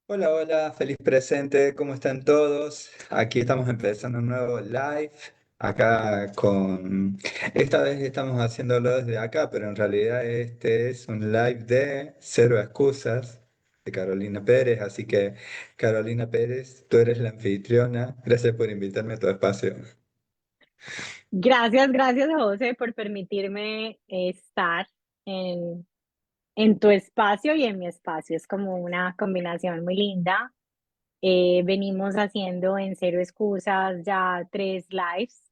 Hola, hola, feliz presente, ¿cómo están todos? Aquí estamos empezando un nuevo live, acá con... Esta vez estamos haciéndolo desde acá, pero en realidad este es un live de Cero Excusas de Carolina Pérez, así que Carolina Pérez, tú eres la anfitriona, gracias por invitarme a tu espacio. Gracias, gracias, José, por permitirme estar en, en tu espacio y en mi espacio. Es como una combinación muy linda. Venimos haciendo en Cero Excusas ya 3 lives,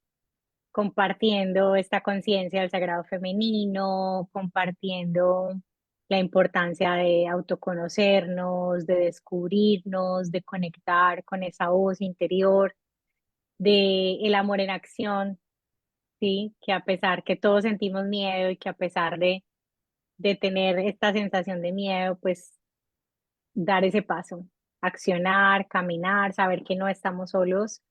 compartiendo esta conciencia del sagrado femenino, compartiendo la importancia de autoconocernos, de descubrirnos, de conectar con esa voz interior, de el amor en acción. Sí, que a pesar que todos sentimos miedo y que a pesar de tener esta sensación de miedo, pues dar ese paso, accionar, caminar, saber que no estamos solos.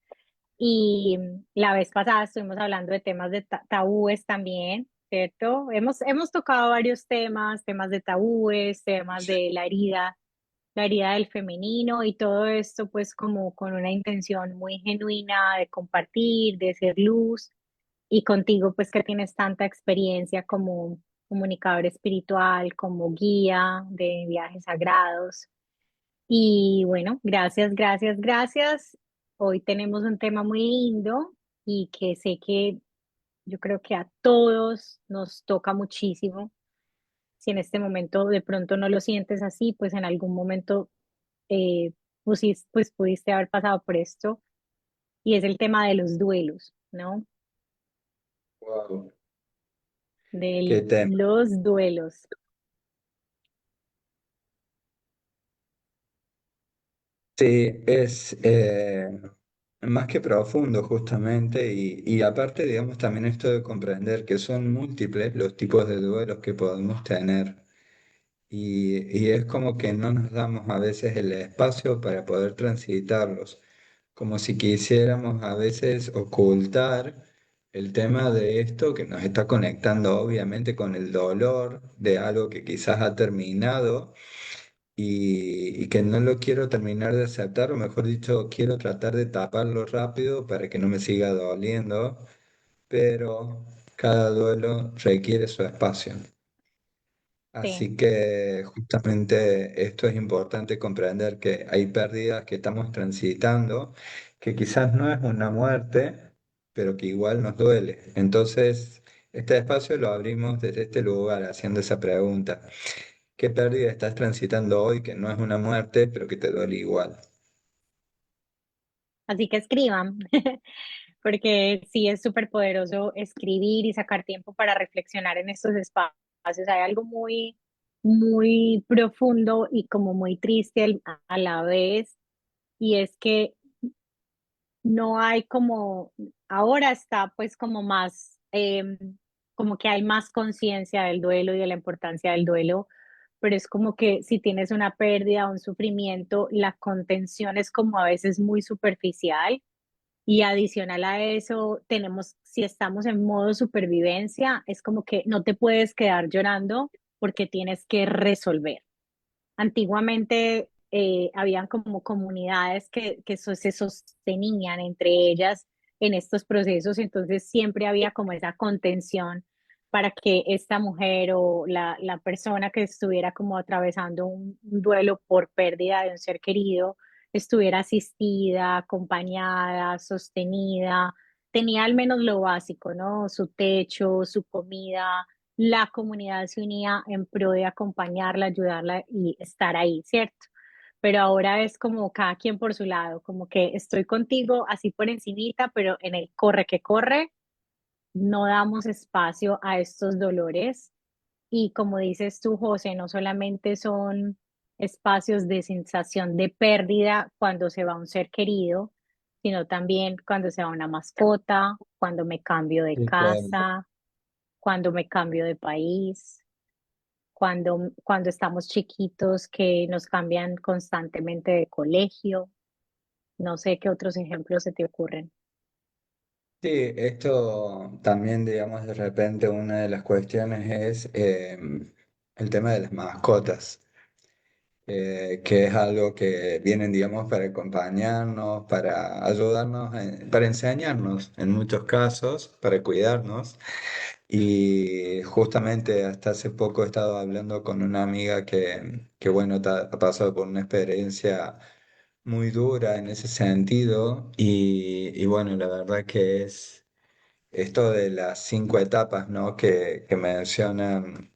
Y la vez pasada estuvimos hablando de temas de tabúes también, ¿cierto? Hemos tocado varios temas, temas de tabúes, temas de la herida del femenino y todo esto pues como con una intención muy genuina de compartir, de ser luz y contigo, pues que tienes tanta experiencia como comunicador espiritual, como guía de viajes sagrados. Y bueno, gracias, gracias, gracias. Hoy tenemos un tema muy lindo y que sé que yo creo que a todos nos toca muchísimo. Si en este momento de pronto no lo sientes así, pues en algún momento pues pudiste haber pasado por esto y es el tema de los duelos, ¿no? Wow, qué De tema. los duelos. Sí, es más que profundo justamente y aparte, digamos, también esto de comprender que son múltiples los tipos de duelos que podemos tener y es como que no nos damos a veces el espacio para poder transitarlos, como si quisiéramos a veces ocultar el tema de esto que nos está conectando obviamente con el dolor de algo que quizás ha terminado y que no lo quiero terminar de aceptar, o mejor dicho, quiero tratar de taparlo rápido para que no me siga doliendo, pero cada duelo requiere su espacio. Sí, Así que justamente esto es importante comprender que hay pérdidas que estamos transitando, que quizás no es una muerte, pero que igual nos duele. Entonces, este espacio lo abrimos desde este lugar, haciendo esa pregunta. ¿Qué pérdida estás transitando hoy que no es una muerte, pero que te duele igual? así que escriban, porque sí es súper poderoso escribir y sacar tiempo para reflexionar en estos espacios. Hay algo muy, muy profundo y como muy triste a la vez, y es que no hay como, ahora está pues como más, como que hay más conciencia del duelo y de la importancia del duelo, pero es como que si tienes una pérdida o un sufrimiento, la contención es como a veces muy superficial y adicional a eso, tenemos, si estamos en modo supervivencia, es como que no te puedes quedar llorando porque tienes que resolver. Antiguamente habían como comunidades que se sostenían entre ellas en estos procesos, entonces siempre había como esa contención para que esta mujer o la persona que estuviera como atravesando un duelo por pérdida de un ser querido estuviera asistida, acompañada, sostenida, tenía al menos lo básico, ¿no? Su techo, su comida, la comunidad se unía en pro de acompañarla, ayudarla y estar ahí, ¿cierto? Pero ahora es como cada quien por su lado, como que estoy contigo así por encimita, pero en el corre que corre, no damos espacio a estos dolores. Y como dices tú, José, no solamente son espacios de sensación de pérdida cuando se va un ser querido, sino también cuando se va una mascota, cuando me cambio de Sí, claro. casa, cuando me cambio de país, cuando estamos chiquitos que nos cambian constantemente de colegio. No sé qué otros ejemplos se te ocurren. Sí, esto también, digamos, de repente una de las cuestiones es el tema de las mascotas. que es algo que vienen, digamos, para acompañarnos, para ayudarnos, para enseñarnos en muchos casos, para cuidarnos. Y justamente hasta hace poco he estado hablando con una amiga que bueno, ha pasado por una experiencia muy dura en ese sentido y bueno, la verdad que es esto de las 5 etapas, ¿no? Que mencionan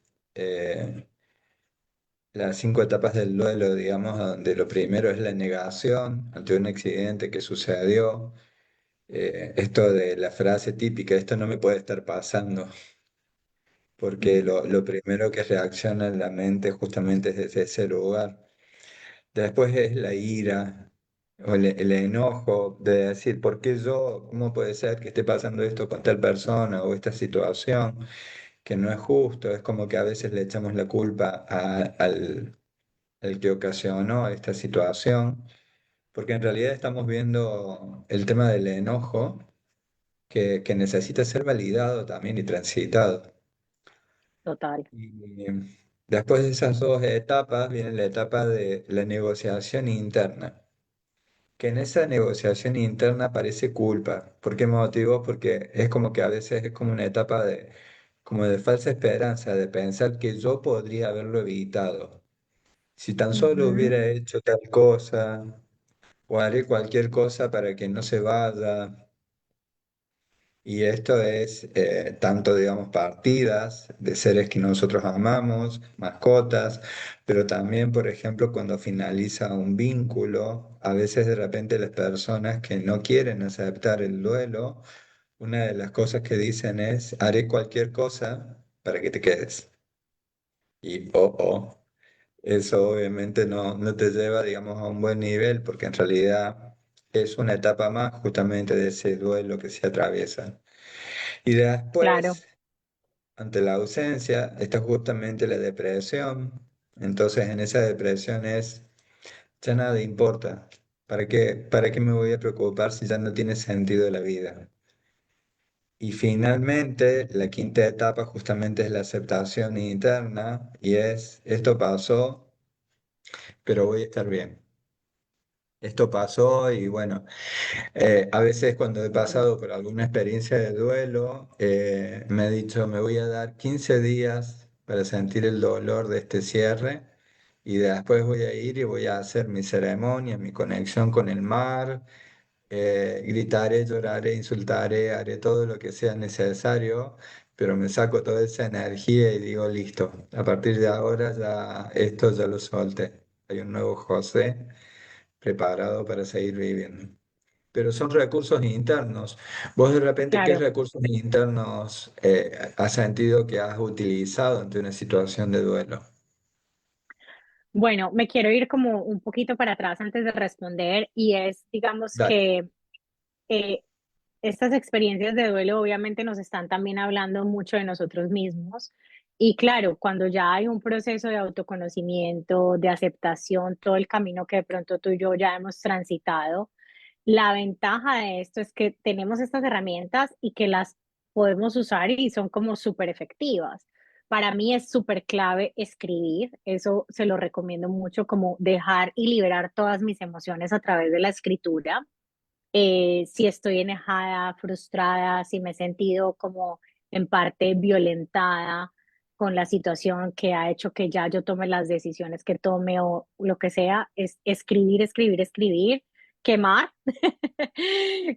las 5 etapas del duelo, digamos, donde lo primero es la negación ante un accidente que sucedió. Esto de la frase típica, esto no me puede estar pasando, porque Ujú. lo primero que reacciona en la mente justamente es desde ese lugar. Después es la ira o el enojo de decir, ¿por qué yo? ¿Cómo puede ser que esté pasando esto con tal persona o esta situación que no es justo? Es como que a veces le echamos la culpa al que ocasionó esta situación, porque en realidad estamos viendo el tema del enojo que necesita ser validado también y transitado. Total, Y después de esas 2 etapas viene la etapa de la negociación interna, que en esa negociación interna aparece culpa. ¿Por qué motivo? Porque es como que a veces es como una etapa como de falsa esperanza, de pensar que yo podría haberlo evitado. Si tan solo ujú, hubiera hecho tal cosa, o haré cualquier cosa para que no se vaya. Y esto es tanto, digamos, partidas de seres que nosotros amamos, mascotas, pero también, por ejemplo, cuando finaliza un vínculo, a veces de repente las personas que no quieren aceptar el duelo, una de las cosas que dicen es, haré cualquier cosa para que te quedes. Y, eso obviamente no te lleva, digamos, a un buen nivel, porque en realidad es una etapa más justamente de ese duelo que se atraviesa. Y claro, después, ante la ausencia, está justamente la depresión. Entonces, en esa depresión ya nada importa. Para qué me voy a preocupar si ya no tiene sentido la vida? Y finalmente, la quinta etapa justamente es la aceptación interna y es, esto pasó, pero voy a estar bien. Esto pasó y bueno, a veces cuando he pasado por alguna experiencia de duelo, me he dicho, me voy a dar 15 días para sentir el dolor de este cierre y después voy a ir y voy a hacer mi ceremonia, mi conexión con el mar, gritaré, lloraré, insultaré, haré todo lo que sea necesario, pero me saco toda esa energía y digo, listo, a partir de ahora ya esto ya lo solté. Hay un nuevo José preparado para seguir viviendo. Pero son recursos internos. Vos de repente, ¿qué claro. recursos internos has sentido que has utilizado ante una situación de duelo? Bueno, me quiero ir como un poquito para atrás antes de responder y es, digamos Dale, que eh, estas experiencias de duelo obviamente nos están también hablando mucho de nosotros mismos. Y claro, cuando ya hay un proceso de autoconocimiento, de aceptación, todo el camino que de pronto tú y yo ya hemos transitado, la ventaja de esto es que tenemos estas herramientas y que las podemos usar y son como súper efectivas. Para mí es súper clave escribir, eso se lo recomiendo mucho, como dejar y liberar todas mis emociones a través de la escritura. Si estoy enojada, frustrada, si me he sentido como en parte violentada con la situación que ha hecho que ya yo tome las decisiones que tome o lo que sea, es escribir, escribir, escribir, quemar.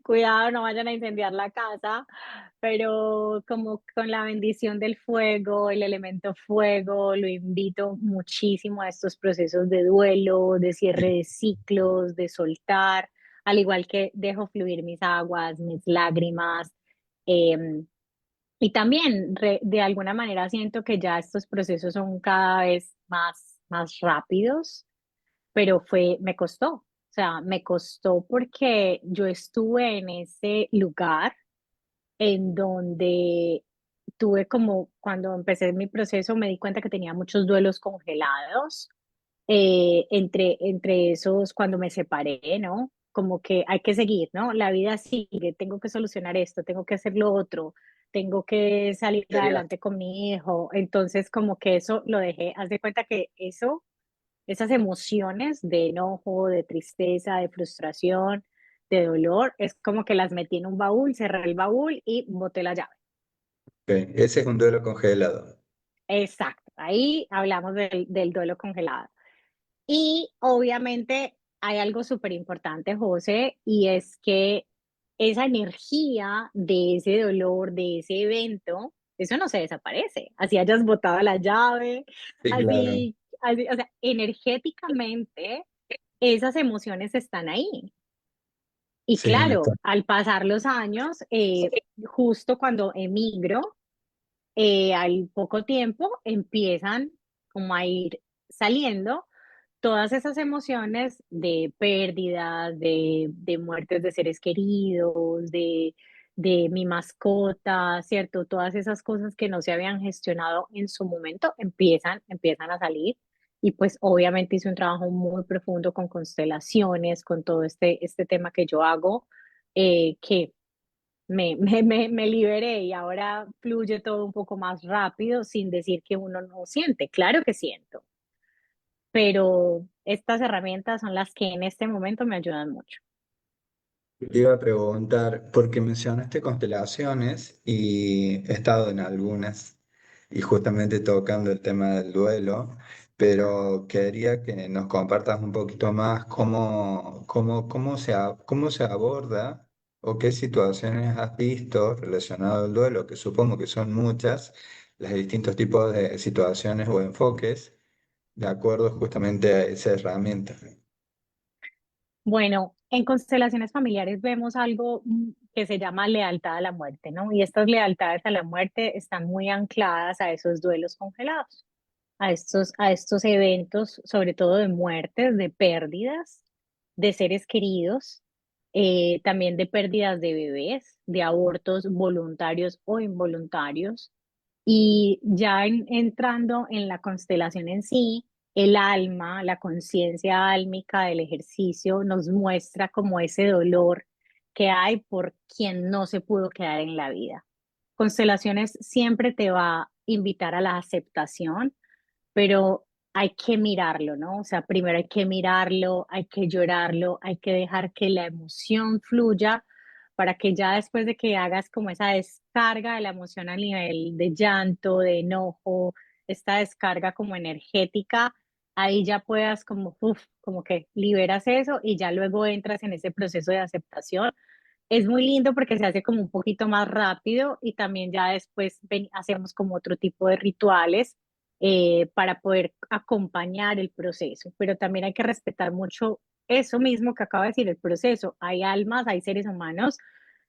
Cuidado, no vayan a incendiar la casa, pero como con la bendición del fuego, el elemento fuego, lo invito muchísimo a estos procesos de duelo, de cierre de ciclos, de soltar, al igual que dejo fluir mis aguas, mis lágrimas. eh, y también de alguna manera siento que ya estos procesos son cada vez más rápidos, pero me costó. O sea, me costó porque yo estuve en ese lugar en donde tuve como, cuando empecé mi proceso, me di cuenta que tenía muchos duelos congelados, entre esos cuando me separé, ¿no? Como que hay que seguir, ¿no? La vida sigue, tengo que solucionar esto, tengo que hacer lo otro, tengo que salir sería adelante con mi hijo. Entonces, como que eso lo dejé, haz de cuenta que eso esas emociones de enojo, de tristeza, de frustración, de dolor, es como que las metí en un baúl, cerré el baúl y boté la llave. Ok, ese es un duelo congelado. Exacto, ahí hablamos del duelo congelado. Y obviamente hay algo súper importante, José, y es que esa energía de ese dolor, de ese evento, eso no se desaparece. Así hayas botado la llave, Sí, claro. así, o sea, energéticamente esas emociones están ahí. Y Sí, claro, al pasar los años, justo cuando emigro, al poco tiempo empiezan como a ir saliendo todas esas emociones de pérdidas, de muertes de seres queridos, de mi mascota, ¿cierto? Todas esas cosas que no se habían gestionado en su momento empiezan a salir. Y pues obviamente hice un trabajo muy profundo con constelaciones, con todo este tema que yo hago, que me liberé y ahora fluye todo un poco más rápido sin decir que uno no siente. Claro que siento, pero estas herramientas son las que en este momento me ayudan mucho. te iba a preguntar, porque mencionaste constelaciones y he estado en algunas y justamente tocando el tema del duelo, pero quería que nos compartas un poquito más cómo se aborda o qué situaciones has visto relacionadas al duelo, que supongo que son muchas, los distintos tipos de situaciones o enfoques, de acuerdo justamente a esa herramienta. Bueno, en constelaciones familiares vemos algo que se llama lealtad a la muerte, ¿no? Y estas lealtades a la muerte están muy ancladas a esos duelos congelados, a estos eventos, sobre todo de muertes, de pérdidas de seres queridos, también de pérdidas de bebés, de abortos voluntarios o involuntarios. Y ya entrando en la constelación en sí, el alma, la conciencia álmica del ejercicio nos muestra como ese dolor que hay por quien no se pudo quedar en la vida. Constelaciones siempre te va a invitar a la aceptación, pero hay que mirarlo, ¿no? O sea, primero hay que mirarlo, hay que llorarlo, hay que dejar que la emoción fluya para que ya después de que hagas como esa descarga de la emoción a nivel de llanto, de enojo, esta descarga como energética, ahí ya puedas como, como que liberas eso y ya luego entras en ese proceso de aceptación. Es muy lindo porque se hace como un poquito más rápido y también ya después hacemos como otro tipo de rituales para poder acompañar el proceso, pero también hay que respetar mucho eso mismo que acaba de decir, el proceso. Hay almas, hay seres humanos.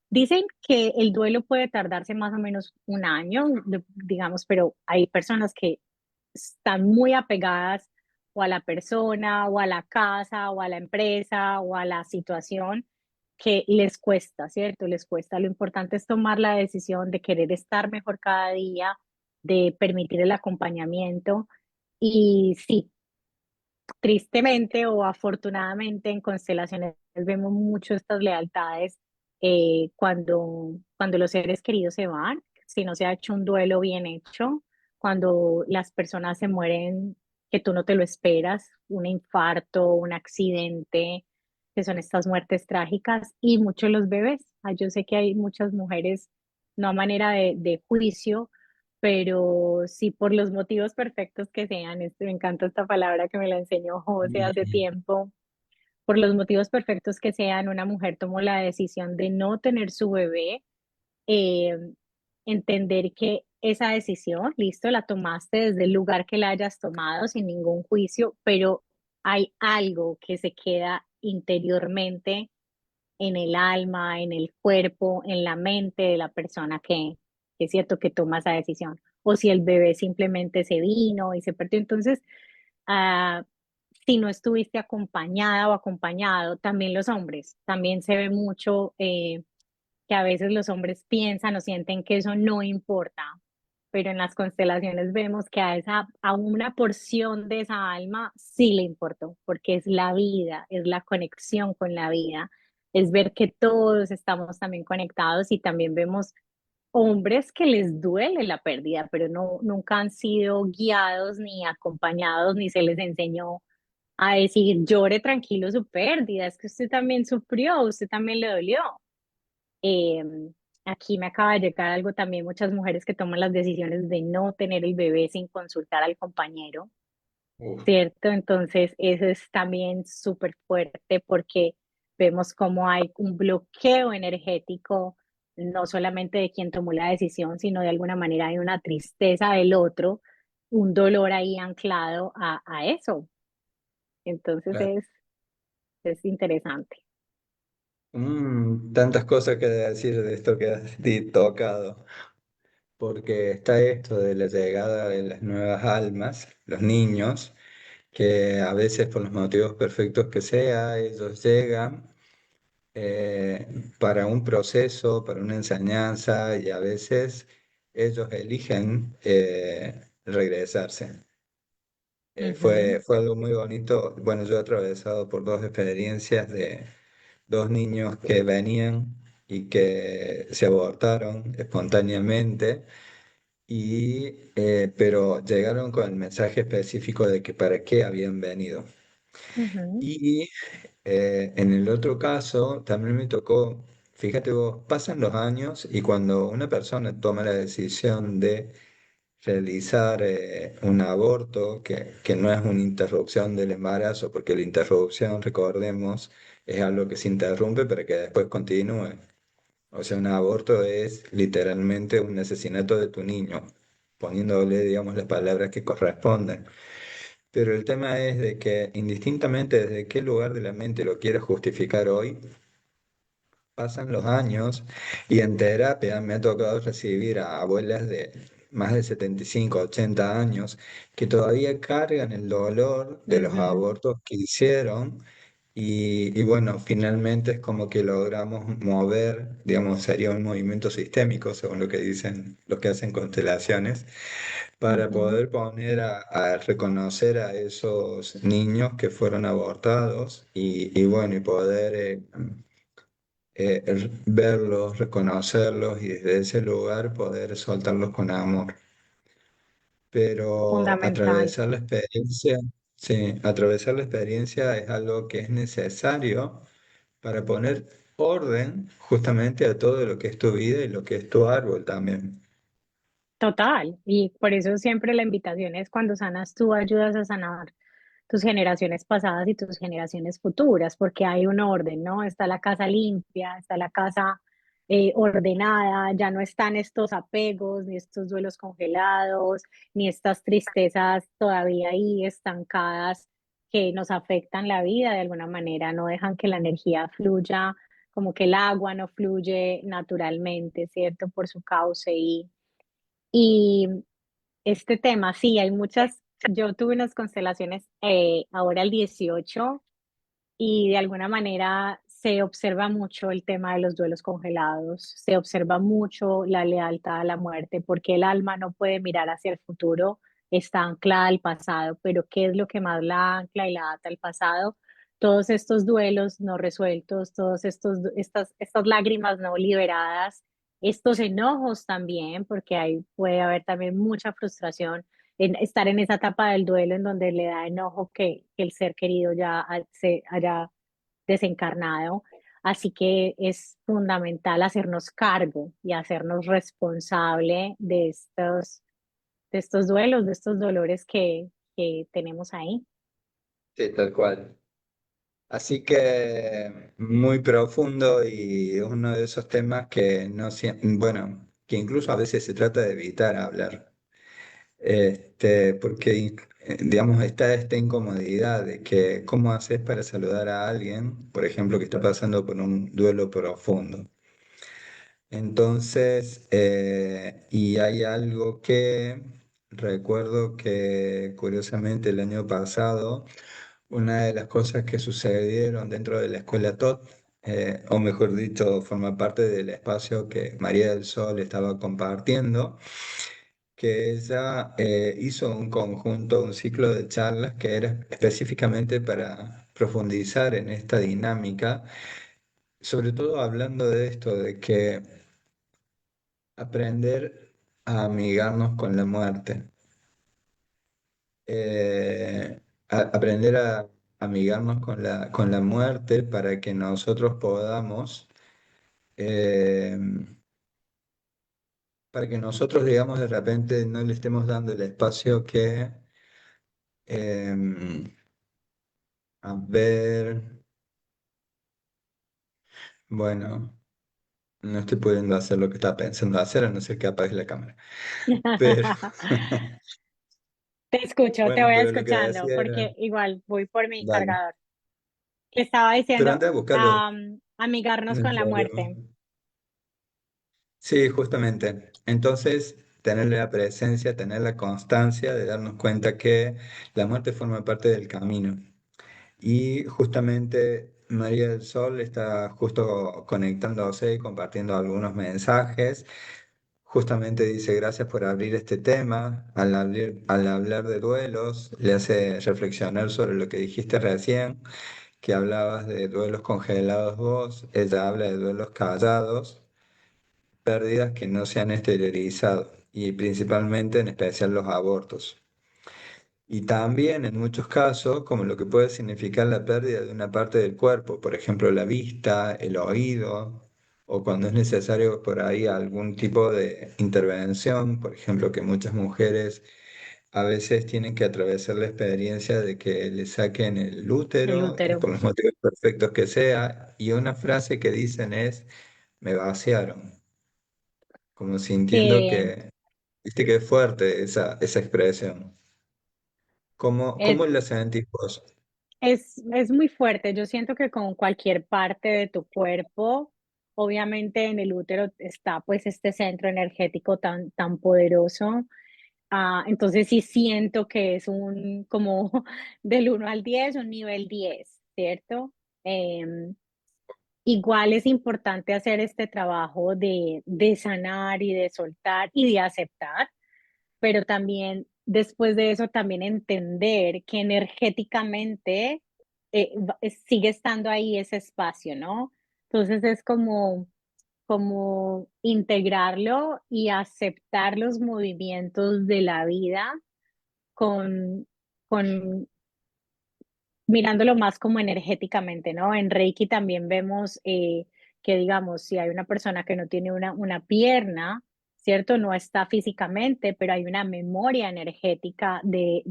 Dicen que el duelo puede tardarse más o menos un año, digamos, pero hay personas que están muy apegadas o a la persona, o a la casa, o a la empresa, o a la situación que les cuesta, ¿cierto? Les cuesta. Lo importante es tomar la decisión de querer estar mejor cada día, de permitir el acompañamiento. Y sí, tristemente o afortunadamente en constelaciones vemos mucho estas lealtades cuando los seres queridos se van, si no se ha hecho un duelo bien hecho, cuando las personas se mueren que tú no te lo esperas, un infarto, un accidente, que son estas muertes trágicas, y muchos los bebés. Yo sé que hay muchas mujeres, no a manera de juicio, pero sí por los motivos perfectos que sean, me encanta esta palabra que me la enseñó José hace tiempo, por los motivos perfectos que sean, una mujer tomó la decisión de no tener su bebé, eh, entender que esa decisión, listo, la tomaste desde el lugar que la hayas tomado sin ningún juicio, pero hay algo que se queda interiormente en el alma, en el cuerpo, en la mente de la persona que es cierto que toma esa decisión. O si el bebé simplemente se vino y se perdió. Entonces, ah, si no estuviste acompañada o acompañado, también los hombres, también se ve mucho que a veces los hombres piensan o sienten que eso no importa, pero en las constelaciones vemos que a una porción de esa alma sí le importó, porque es la vida, es la conexión con la vida, es ver que todos estamos también conectados y también vemos hombres que les duele la pérdida, pero no, nunca han sido guiados ni acompañados, ni se les enseñó. a decir, llore tranquilo su pérdida, es que usted también sufrió, usted también le dolió. Eh, Aquí me acaba de llegar algo también, muchas mujeres que toman las decisiones de no tener el bebé sin consultar al compañero, Uf, ¿cierto? Entonces, eso es también súper fuerte porque vemos cómo hay un bloqueo energético, no solamente de quien tomó la decisión, sino de alguna manera hay una tristeza del otro, un dolor ahí anclado a eso. Entonces, claro. es interesante. Tantas cosas que decir de esto que has tocado, porque está esto de la llegada de las nuevas almas, los niños, que a veces por los motivos perfectos que sea, ellos llegan eh, para un proceso, para una enseñanza y a veces ellos eligen regresarse. Ujú, Fue algo muy bonito. Bueno, yo he atravesado por dos experiencias de dos niños que venían y que se abortaron espontáneamente, pero llegaron con el mensaje específico de que para qué habían venido. ujú, Y en el otro caso, también me tocó, fíjate vos, pasan los años y cuando una persona toma la decisión de realizar un aborto, que no es una interrupción del embarazo, porque la interrupción, recordemos, es algo que se interrumpe para que después continúe. O sea, un aborto es literalmente un asesinato de tu niño, poniéndole, digamos, las palabras que corresponden. Pero el tema es de que indistintamente desde qué lugar de la mente lo quieras justificar hoy, pasan los años y en terapia me ha tocado recibir a abuelas de más de 75 80 años que todavía cargan el dolor de los ujú, abortos que hicieron y bueno, finalmente es como que logramos mover, digamos, sería un movimiento sistémico, según lo que dicen los que hacen constelaciones, para ujú. poder poner a reconocer a esos niños que fueron abortados y bueno, y poder verlos, reconocerlos y desde ese lugar poder soltarlos con amor. Pero Fundamental. atravesar la experiencia, sí, atravesar la experiencia es algo que es necesario para poner orden justamente a todo lo que es tu vida y lo que es tu árbol también. Total, y por eso siempre la invitación es cuando sanas tú, ayudas a sanar tus generaciones pasadas y tus generaciones futuras, porque hay un orden, ¿no? Está la casa limpia, está la casa ordenada, ya no están estos apegos, ni estos duelos congelados, ni estas tristezas todavía ahí estancadas que nos afectan la vida de alguna manera, no dejan que la energía fluya, como que el agua no fluye naturalmente, ¿cierto? Por su cauce y este tema, sí, hay muchas, yo tuve unas constelaciones ahora el 18 y de alguna manera se observa mucho el tema de los duelos congelados, se observa mucho la lealtad a la muerte, porque el alma no puede mirar hacia el futuro, está anclada al pasado, pero ¿qué es lo que más la ancla y la ata al pasado? Todos estos duelos no resueltos, estas lágrimas no liberadas, estos enojos también, porque ahí puede haber también mucha frustración en estar en esa etapa del duelo en donde le da enojo que el ser querido se haya desencarnado. Así que es fundamental hacernos cargo y hacernos responsable de estos duelos, de estos dolores que tenemos ahí. Sí, tal cual. Así que muy profundo y uno de esos temas que no, bueno, que incluso a veces se trata de evitar hablar. Porque, digamos, está esta incomodidad de que cómo haces para saludar a alguien, por ejemplo, que está pasando por un duelo profundo. Entonces, y hay algo que recuerdo que curiosamente el año pasado, una de las cosas que sucedieron dentro de la escuela TOT, o mejor dicho, forma parte del espacio que María del Sol estaba compartiendo, que ella hizo un conjunto, un ciclo de charlas que era específicamente para profundizar en esta dinámica, sobre todo hablando de esto, de que aprender a amigarnos con la muerte, eh, aprender a amigarnos con la muerte para que nosotros podamos, eh, para que nosotros, digamos, de repente no le estemos dando el espacio que, eh, a ver, bueno, no estoy pudiendo hacer lo que estaba pensando hacer, a no ser que apague la cámara. Pero, Te escucho, te bueno, voy pero lo que escuchando, decía era, porque igual voy por mi dale, cargador. Que estaba pero diciendo, anda a buscarlo, amigarnos no hay con la problema. muerte. Sí, justamente. Entonces, tener la presencia, tener la constancia de darnos cuenta que la muerte forma parte del camino. Y justamente María del Sol está justo conectándose y compartiendo algunos mensajes. Justamente dice, gracias por abrir este tema. Al hablar de duelos, le hace reflexionar sobre lo que dijiste recién, que hablabas de duelos congelados vos. Ella habla de duelos callados, pérdidas que no se han exteriorizado, y principalmente en especial los abortos. Y también en muchos casos, como lo que puede significar la pérdida de una parte del cuerpo, por ejemplo la vista, el oído, o cuando es necesario por ahí algún tipo de intervención, por ejemplo que muchas mujeres a veces tienen que atravesar la experiencia de que le saquen el El útero, útero. por los motivos perfectos que sea, y una frase que dicen es, me vaciaron, como sintiendo Sí, que, viste que es fuerte esa expresión. es, ¿Cómo la sentís vos? es muy fuerte. Yo siento que con cualquier parte de tu cuerpo, obviamente en el útero está pues este centro energético tan poderoso. Entonces sí siento que es un como del 1 al 10 un nivel 10, ¿cierto? Em, Igual es importante hacer este trabajo de sanar y de soltar y de aceptar, pero también después de eso también entender que energéticamente sigue estando ahí ese espacio, ¿no? Entonces es como integrarlo y aceptar los movimientos de la vida con, con mirándolo más como energéticamente, ¿no? En Reiki también vemos que, digamos, si hay una persona que no tiene una pierna, ¿cierto? No está físicamente, pero hay una memoria energética de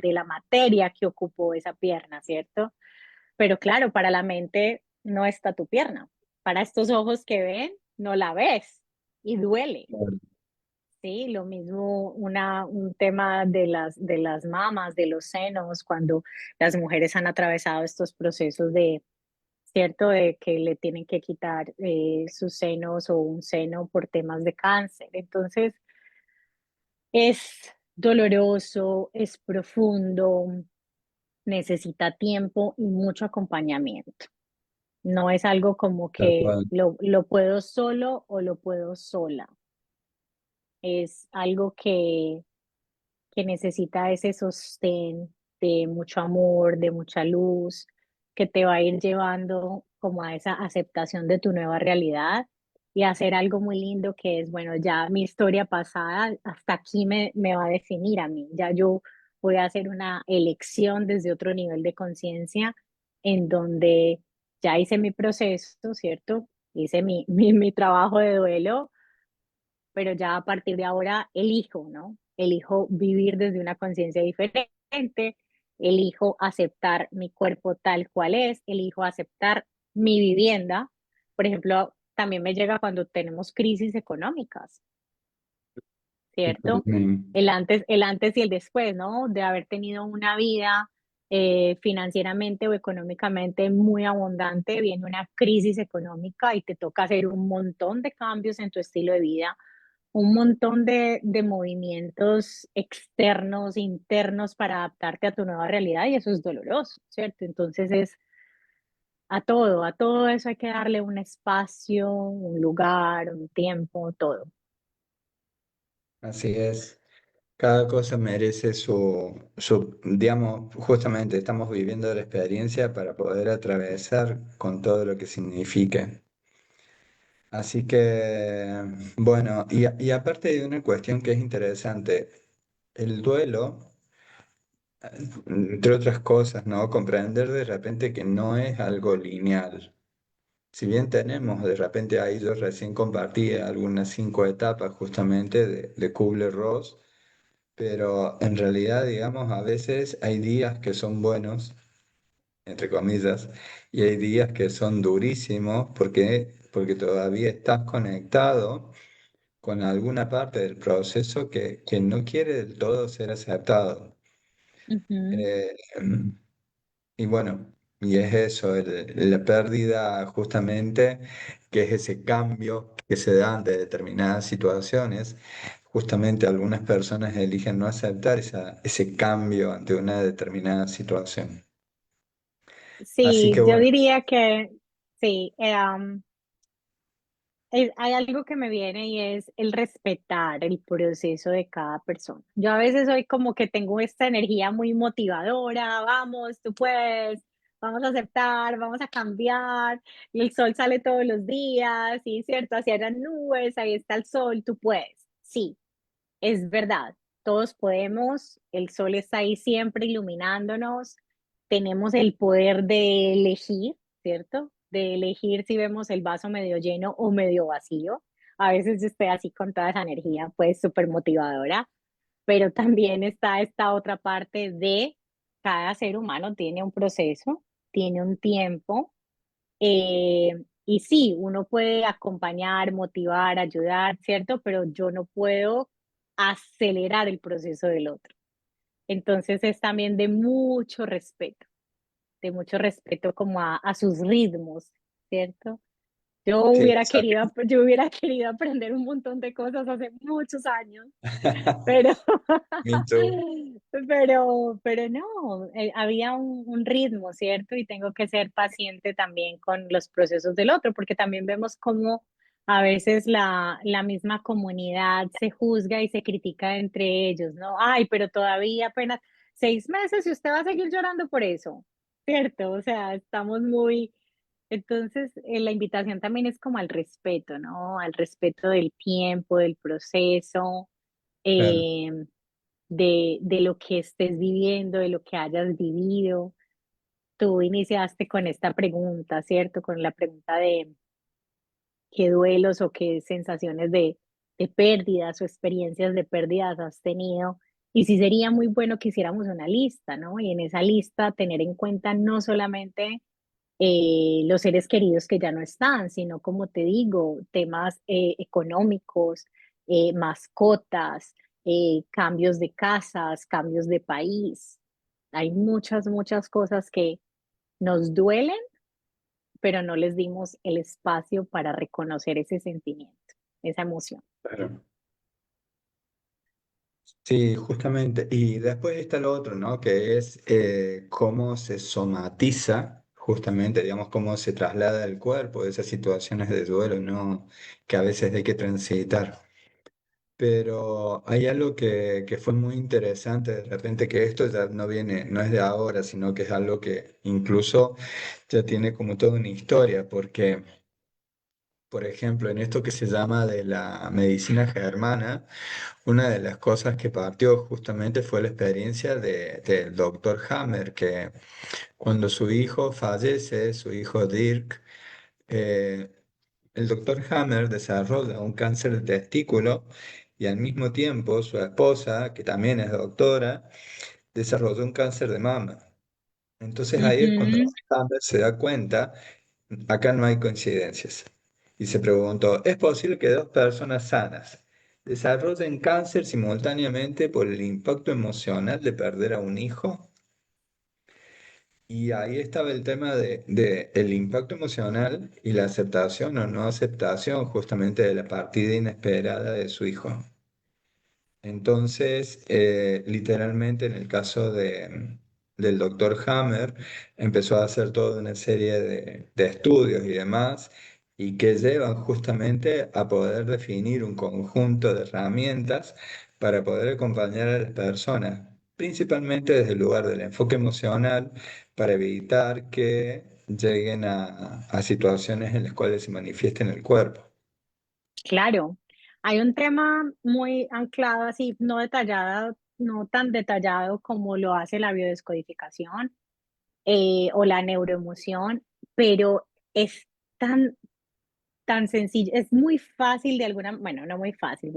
la materia que ocupó esa pierna, ¿cierto? Pero claro, para la mente no está tu pierna. Para estos ojos que ven, no la ves y duele. Claro. Sí, lo mismo un tema de las mamas, de los senos, cuando las mujeres han atravesado estos procesos de, cierto, de que le tienen que quitar sus senos o un seno por temas de cáncer. Entonces, es doloroso, es profundo, necesita tiempo y mucho acompañamiento. No es algo como Tal que cual, lo puedo solo o lo puedo sola. Es algo que necesita ese sostén de mucho amor, de mucha luz, que te va a ir llevando como a esa aceptación de tu nueva realidad y hacer algo muy lindo que es, bueno, ya mi historia pasada hasta aquí me va a definir a mí, ya yo voy a hacer una elección desde otro nivel de conciencia en donde ya hice mi proceso, ¿cierto? Hice mi trabajo de duelo, pero ya a partir de ahora elijo, ¿no? Elijo vivir desde una conciencia diferente, elijo aceptar mi cuerpo tal cual es, elijo aceptar mi vivienda. Por ejemplo, también me llega cuando tenemos crisis económicas, ¿cierto? totalmente. El antes y el después, ¿no? De haber tenido una vida financieramente o económicamente muy abundante, viene una crisis económica y te toca hacer un montón de cambios en tu estilo de vida, un montón de movimientos externos, internos para adaptarte a tu nueva realidad y eso es doloroso, ¿cierto? Entonces es a todo eso hay que darle un espacio, un lugar, un tiempo, todo. Así es. Cada cosa merece digamos, justamente estamos viviendo la experiencia para poder atravesar con todo lo que signifique. Así que, bueno, y aparte de una cuestión que es interesante, el duelo. entre otras cosas, ¿no? Comprender de repente que no es algo lineal. Si bien tenemos, de repente ahí yo recién compartí algunas 5 etapas justamente de Kubler-Ross, pero en realidad, digamos, a veces hay días que son buenos, entre comillas, y hay días que son durísimos porque todavía estás conectado con alguna parte del proceso que no quiere del todo ser aceptado. Ujú. Eh, y bueno, y es eso, la pérdida justamente, que es ese cambio que se da ante determinadas situaciones. Justamente algunas personas eligen no aceptar ese cambio ante una determinada situación. Así que Sí, yo bueno, diría que sí. Hay algo que me viene y es el respetar el proceso de cada persona. Yo a veces soy como que tengo esta energía muy motivadora, vamos, tú puedes, vamos a aceptar, vamos a cambiar, y el sol sale todos los días, y cierto, hacia las nubes, ahí está el sol, tú puedes. Sí, es verdad, todos podemos, el sol está ahí siempre iluminándonos, tenemos el poder de elegir, ¿cierto? De elegir si vemos el vaso medio lleno o medio vacío. A veces yo estoy así con toda esa energía, pues súper motivadora, pero también está esta otra parte de cada ser humano tiene un proceso, tiene un tiempo, y sí, uno puede acompañar, motivar, ayudar, ¿cierto? Pero yo no puedo acelerar el proceso del otro. Entonces es también de mucho respeto como a sus ritmos, ¿cierto? sí, exacto. Yo hubiera querido aprender un montón de cosas hace muchos años, pero, Me too. pero no, había un ritmo, ¿cierto? Y tengo que ser paciente también con los procesos del otro, porque también vemos cómo a veces la misma comunidad se juzga y se critica entre ellos, ¿no? Ay, pero todavía apenas 6 meses y usted va a seguir llorando por eso, ¿cierto? O sea, estamos muy... Entonces, la invitación también es como al respeto, ¿no? Al respeto del tiempo, del proceso, Claro. eh, de lo que estés viviendo, de lo que hayas vivido. Tú iniciaste con esta pregunta, ¿cierto? Con la pregunta de qué duelos o qué sensaciones de pérdidas o experiencias de pérdidas has tenido. Y sí sería muy bueno que hiciéramos una lista, ¿no? Y en esa lista tener en cuenta no solamente los seres queridos que ya no están, sino como te digo, temas económicos, mascotas, cambios de casas, cambios de país. Hay muchas, muchas cosas que nos duelen, pero no les dimos el espacio para reconocer ese sentimiento, esa emoción. Claro. Sí, justamente. Y después está lo otro, ¿no? Que es cómo se somatiza, justamente, digamos, cómo se traslada el cuerpo, esas situaciones de duelo, ¿no? Que a veces hay que transitar. Pero hay algo que fue muy interesante de repente, que esto ya no viene, no es de ahora, sino que es algo que incluso ya tiene como toda una historia, porque, por ejemplo, en esto que se llama de la medicina germana, una de las cosas que partió justamente fue la experiencia del doctor Hammer, que cuando su hijo fallece, su hijo Dirk, eh, el doctor Hammer desarrolla un cáncer de testículo y al mismo tiempo su esposa, que también es doctora, desarrolló un cáncer de mama. Entonces ahí es cuando Ujú, Hammer se da cuenta, acá no hay coincidencias. Y se preguntó, ¿es posible que dos personas sanas desarrollen cáncer simultáneamente por el impacto emocional de perder a un hijo? Y ahí estaba el tema de el impacto emocional y la aceptación o no aceptación justamente de la partida inesperada de su hijo. Entonces, literalmente en el caso del doctor Hammer, empezó a hacer toda una serie de estudios y demás, y que llevan justamente a poder definir un conjunto de herramientas para poder acompañar a las personas, principalmente desde el lugar del enfoque emocional, para evitar que lleguen a situaciones en las cuales se manifieste en el cuerpo. claro, hay un tema muy anclado, así, no detallado no tan detallado como lo hace la biodescodificación o la neuroemoción, pero es tan, tan sencillo, es muy fácil de alguna, bueno, no muy fácil,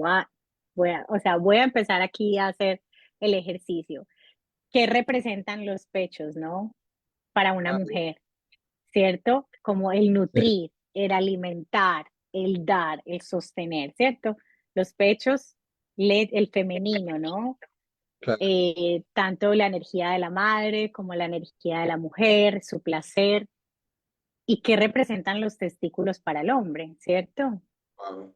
o sea, voy a empezar aquí a hacer el ejercicio. ¿Qué representan los pechos, no? Para una Ah, mujer, ¿cierto? Como el sí, nutrir, el alimentar, el dar, el sostener, ¿cierto? Los pechos, el femenino, ¿no? claro, Tanto la energía de la madre como la energía de la mujer, su placer, y qué representan los testículos para el hombre, ¿cierto? wow.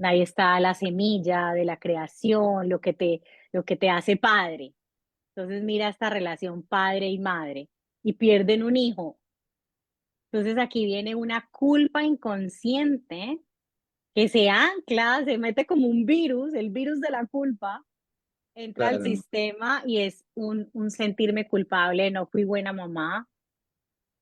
Ahí está la semilla de la creación, lo que te hace padre. Entonces mira esta relación padre y madre y pierden un hijo. Entonces aquí viene una culpa inconsciente que se ancla, se mete como un virus, el virus de la culpa, entra al Claro, sistema y es un sentirme culpable, no fui buena mamá,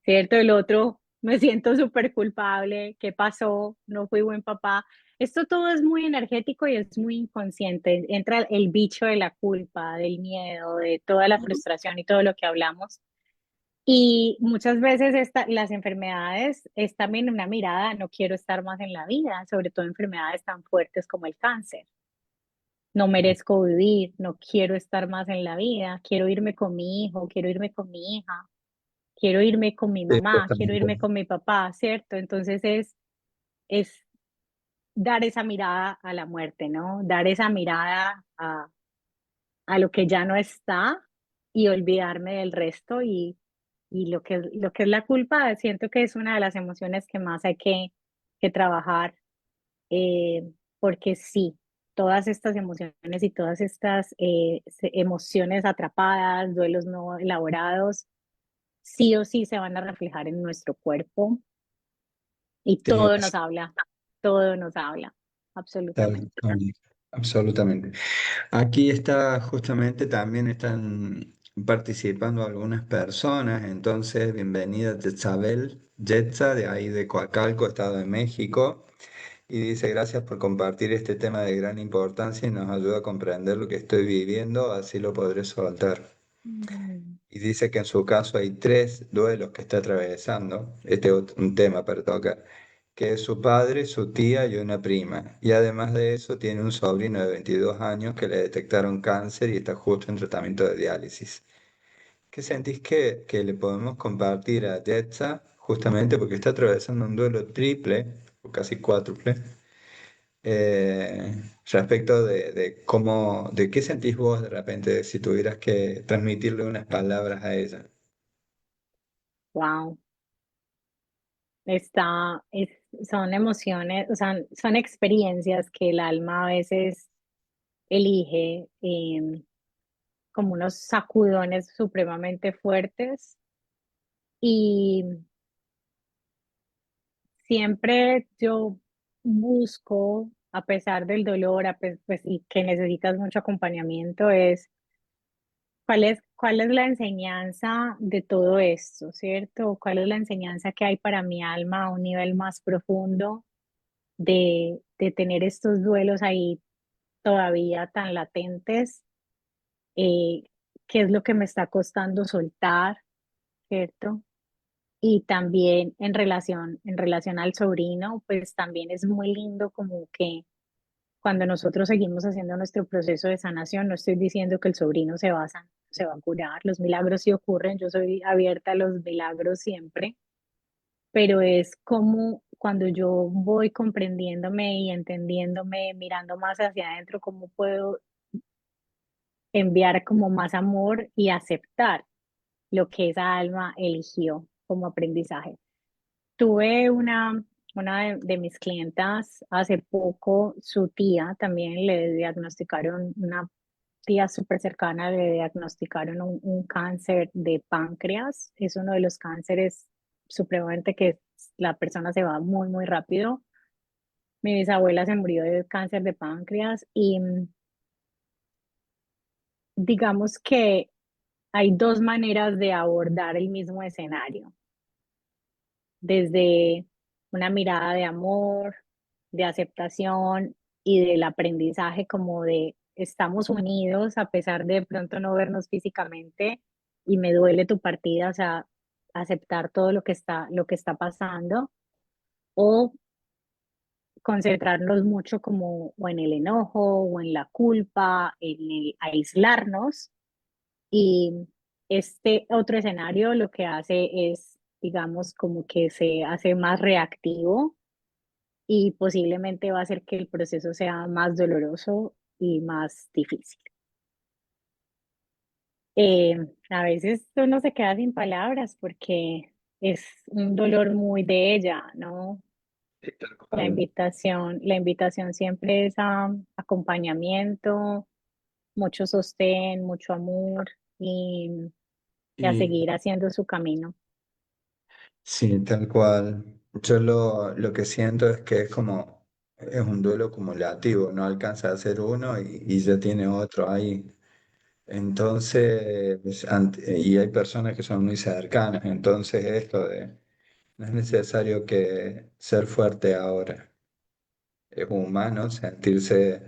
¿cierto? El otro, me siento súper culpable, ¿qué pasó? No fui buen papá. Esto todo es muy energético y es muy inconsciente. Entra el bicho de la culpa, del miedo, de toda la frustración y todo lo que hablamos. Y muchas veces las enfermedades es también una mirada, no quiero estar más en la vida, sobre todo enfermedades tan fuertes como el cáncer. No merezco vivir, no quiero estar más en la vida, quiero irme con mi hijo, quiero irme con mi hija, quiero irme con mi sí, mamá, quiero justamente. irme con mi papá, ¿cierto? Entonces es dar esa mirada a la muerte, ¿no? Dar esa mirada a lo que ya no está y olvidarme del resto y lo que es la culpa, siento que es una de las emociones que más hay que trabajar, porque sí, todas estas emociones y todas estas emociones atrapadas, duelos no elaborados, sí o sí se van a reflejar en nuestro cuerpo y Sí, todo nos habla, tal, absolutamente. absolutamente. Aquí está justamente también están participando algunas personas, entonces bienvenida Tetzabel Yetza de ahí de Coacalco, Estado de México, y dice gracias por compartir este tema de gran importancia y nos ayuda a comprender lo que estoy viviendo, así lo podré soltar. Mm. Y dice que en su caso hay tres duelos que está atravesando, este es un tema para tocar, que es su padre, su tía y una prima. Y además de eso tiene un sobrino de 22 años que le detectaron cáncer y está justo en tratamiento de diálisis. ¿Qué sentís que le podemos compartir a Jetsa justamente porque está atravesando un duelo triple, o casi cuádruple, respecto de cómo, de qué sentís vos de repente si tuvieras que transmitirle unas palabras a ella? Wow. Son emociones, o sea, son experiencias que el alma a veces elige como unos sacudones supremamente fuertes y siempre yo busco, a pesar del dolor, pues, y que necesitas mucho acompañamiento, es cuál es la enseñanza de todo esto, ¿cierto? ¿Cuál es la enseñanza que hay para mi alma a un nivel más profundo de tener estos duelos ahí todavía tan latentes? eh, ¿Qué es lo que me está costando soltar, ¿cierto? Y también en relación al sobrino, pues también es muy lindo como que cuando nosotros seguimos haciendo nuestro proceso de sanación, no estoy diciendo que el sobrino se va a curar, los milagros sí ocurren, yo soy abierta a los milagros siempre, pero es como cuando yo voy comprendiéndome y entendiéndome, mirando más hacia adentro, cómo puedo enviar como más amor y aceptar lo que esa alma eligió como aprendizaje. Tuve una de mis clientas hace poco, su tía también le diagnosticaron, una tía súper cercana le diagnosticaron un cáncer de páncreas. Es uno de los cánceres supremamente que la persona se va muy, muy rápido. Mi bisabuela se murió de cáncer de páncreas y digamos que hay dos maneras de abordar el mismo escenario, desde una mirada de amor, de aceptación y del aprendizaje como de estamos unidos a pesar de pronto no vernos físicamente y me duele tu partida, o sea, aceptar todo lo que está pasando o concentrarnos mucho como o en el enojo o en la culpa, en el aislarnos y este otro escenario lo que hace es, digamos, como que se hace más reactivo y posiblemente va a hacer que el proceso sea más doloroso y más difícil. Eh, a veces uno se queda sin palabras porque es un dolor muy de ella, ¿no? Sí, tal cual. La invitación siempre es a acompañamiento, mucho sostén, mucho amor y a Y seguir haciendo su camino. sí, tal cual. Yo lo que siento es que es como, es un duelo acumulativo, no alcanza a ser uno y ya tiene otro ahí. Entonces, y hay personas que son muy cercanas, entonces esto de, no es necesario que ser fuerte ahora. Es humano sentirse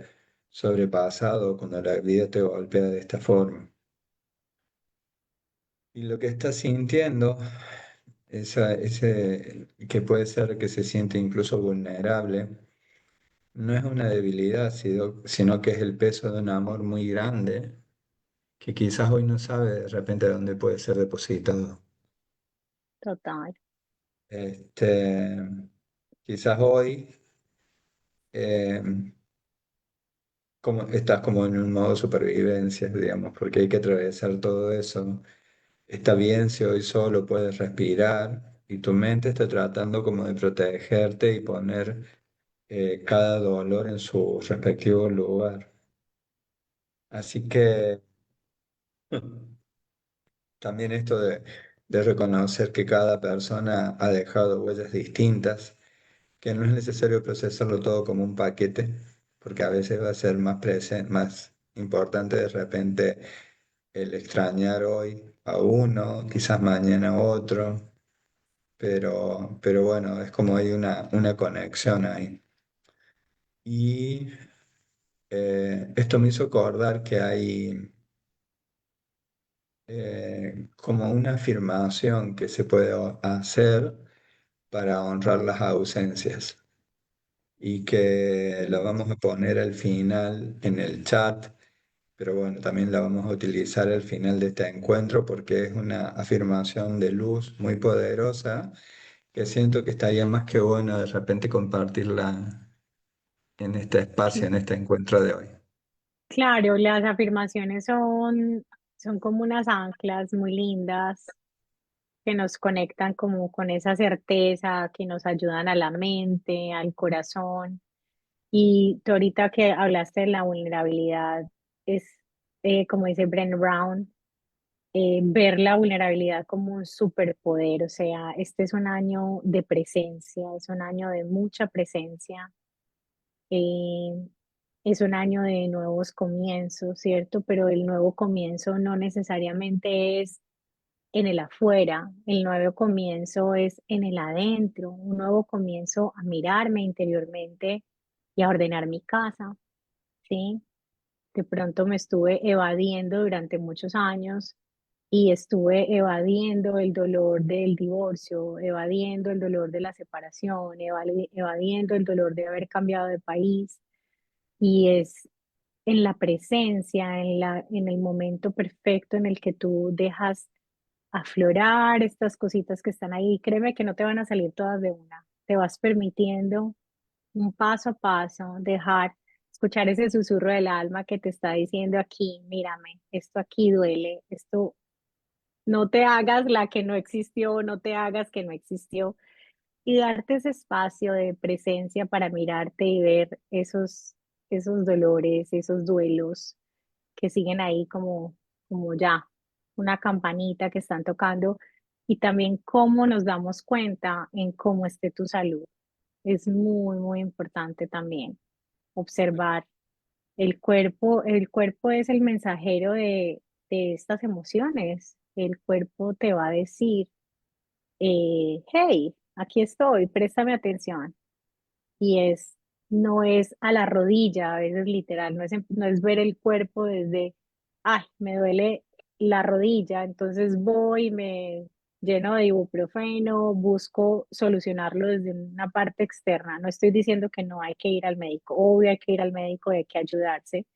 sobrepasado cuando la vida te golpea de esta forma. Y lo que estás sintiendo, ese que puede ser que se siente incluso vulnerable, no es una debilidad, sino que es el peso de un amor muy grande que quizás hoy no sabe de repente dónde puede ser depositado. Total. Este, quizás hoy eh, como, estás como en un modo supervivencia, digamos, porque hay que atravesar todo eso. Está bien si hoy solo puedes respirar y tu mente está tratando como de protegerte y poner cada dolor en su respectivo lugar. Así que también esto de reconocer que cada persona ha dejado huellas distintas, que no es necesario procesarlo todo como un paquete, porque a veces va a ser más más importante de repente el extrañar hoy a uno, quizás mañana a otro, pero bueno, es como hay una conexión ahí. Y esto me hizo acordar que hay como una afirmación que se puede hacer para honrar las ausencias y que la vamos a poner al final en el chat, pero bueno, también la vamos a utilizar al final de este encuentro porque es una afirmación de luz muy poderosa que siento que estaría más que bueno de repente compartirla en este espacio, Cl- en este encuentro de hoy. Claro, las afirmaciones son como unas anclas muy lindas que nos conectan como con esa certeza, que nos ayudan a la mente, al corazón. Y tú ahorita que hablaste de la vulnerabilidad, es como dice Brené Brown, ver la vulnerabilidad como un superpoder. O sea, este es un año de presencia, es un año de mucha presencia, eh, es un año de nuevos comienzos, ¿cierto? Pero el nuevo comienzo no necesariamente es en el afuera, el nuevo comienzo es en el adentro, un nuevo comienzo a mirarme interiormente y a ordenar mi casa, ¿sí? De pronto me estuve evadiendo durante muchos años y estuve evadiendo el dolor del divorcio, evadiendo el dolor de la separación, evadiendo el dolor de haber cambiado de país y es en la presencia, en el momento perfecto en el que tú dejas aflorar estas cositas que están ahí. Créeme que no te van a salir todas de una. Te vas permitiendo un paso a paso, dejar, escuchar ese susurro del alma que te está diciendo aquí, mírame, esto aquí duele, esto no te hagas la que no existió, no te hagas que no existió y darte ese espacio de presencia para mirarte y ver esos dolores, esos duelos que siguen ahí como ya una campanita que están tocando y también cómo nos damos cuenta en cómo esté tu salud. Es muy, muy importante también observar el cuerpo es el mensajero de estas emociones. El cuerpo te va a decir, hey, aquí estoy, préstame atención. Y es no es a la rodilla, a veces literal, no es ver el cuerpo desde, ay, me duele la rodilla, entonces voy, me lleno de ibuprofeno, busco solucionarlo desde una parte externa. No estoy diciendo que no hay que ir al médico, obvio hay que ir al médico, hay que ayudarse,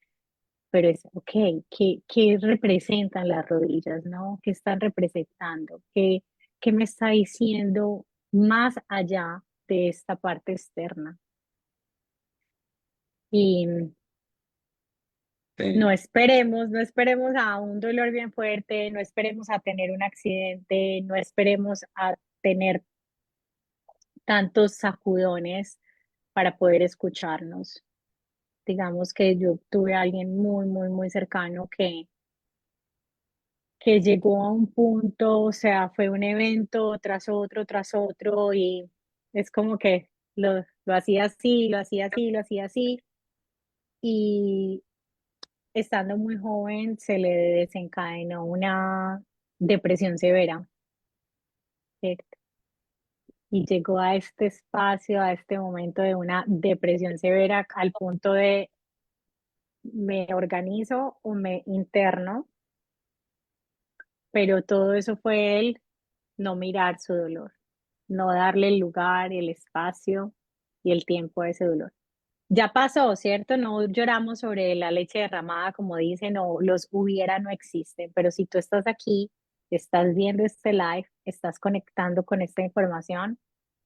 pero es, ok, ¿qué representan las rodillas, no? ¿Qué están representando? ¿Qué me está diciendo más allá de esta parte externa? Y Sí, no esperemos a un dolor bien fuerte, no esperemos a tener un accidente, no esperemos a tener tantos sacudones para poder escucharnos. Digamos que yo tuve a alguien muy cercano que llegó a un punto, o sea, fue un evento tras otro y es como que lo hacía así, lo hacía así, lo hacía así y estando muy joven se le desencadenó una depresión severa, ¿cierto? Y llegó a este espacio, a este momento de una depresión severa al punto de me organizo o me interno, pero todo eso fue él no mirar su dolor, no darle el lugar, el espacio y el tiempo a ese dolor. Ya pasó, ¿cierto? No lloramos sobre la leche derramada, como dicen, o los hubiera no existen, pero si tú estás aquí, estás viendo este live, estás conectando con esta información,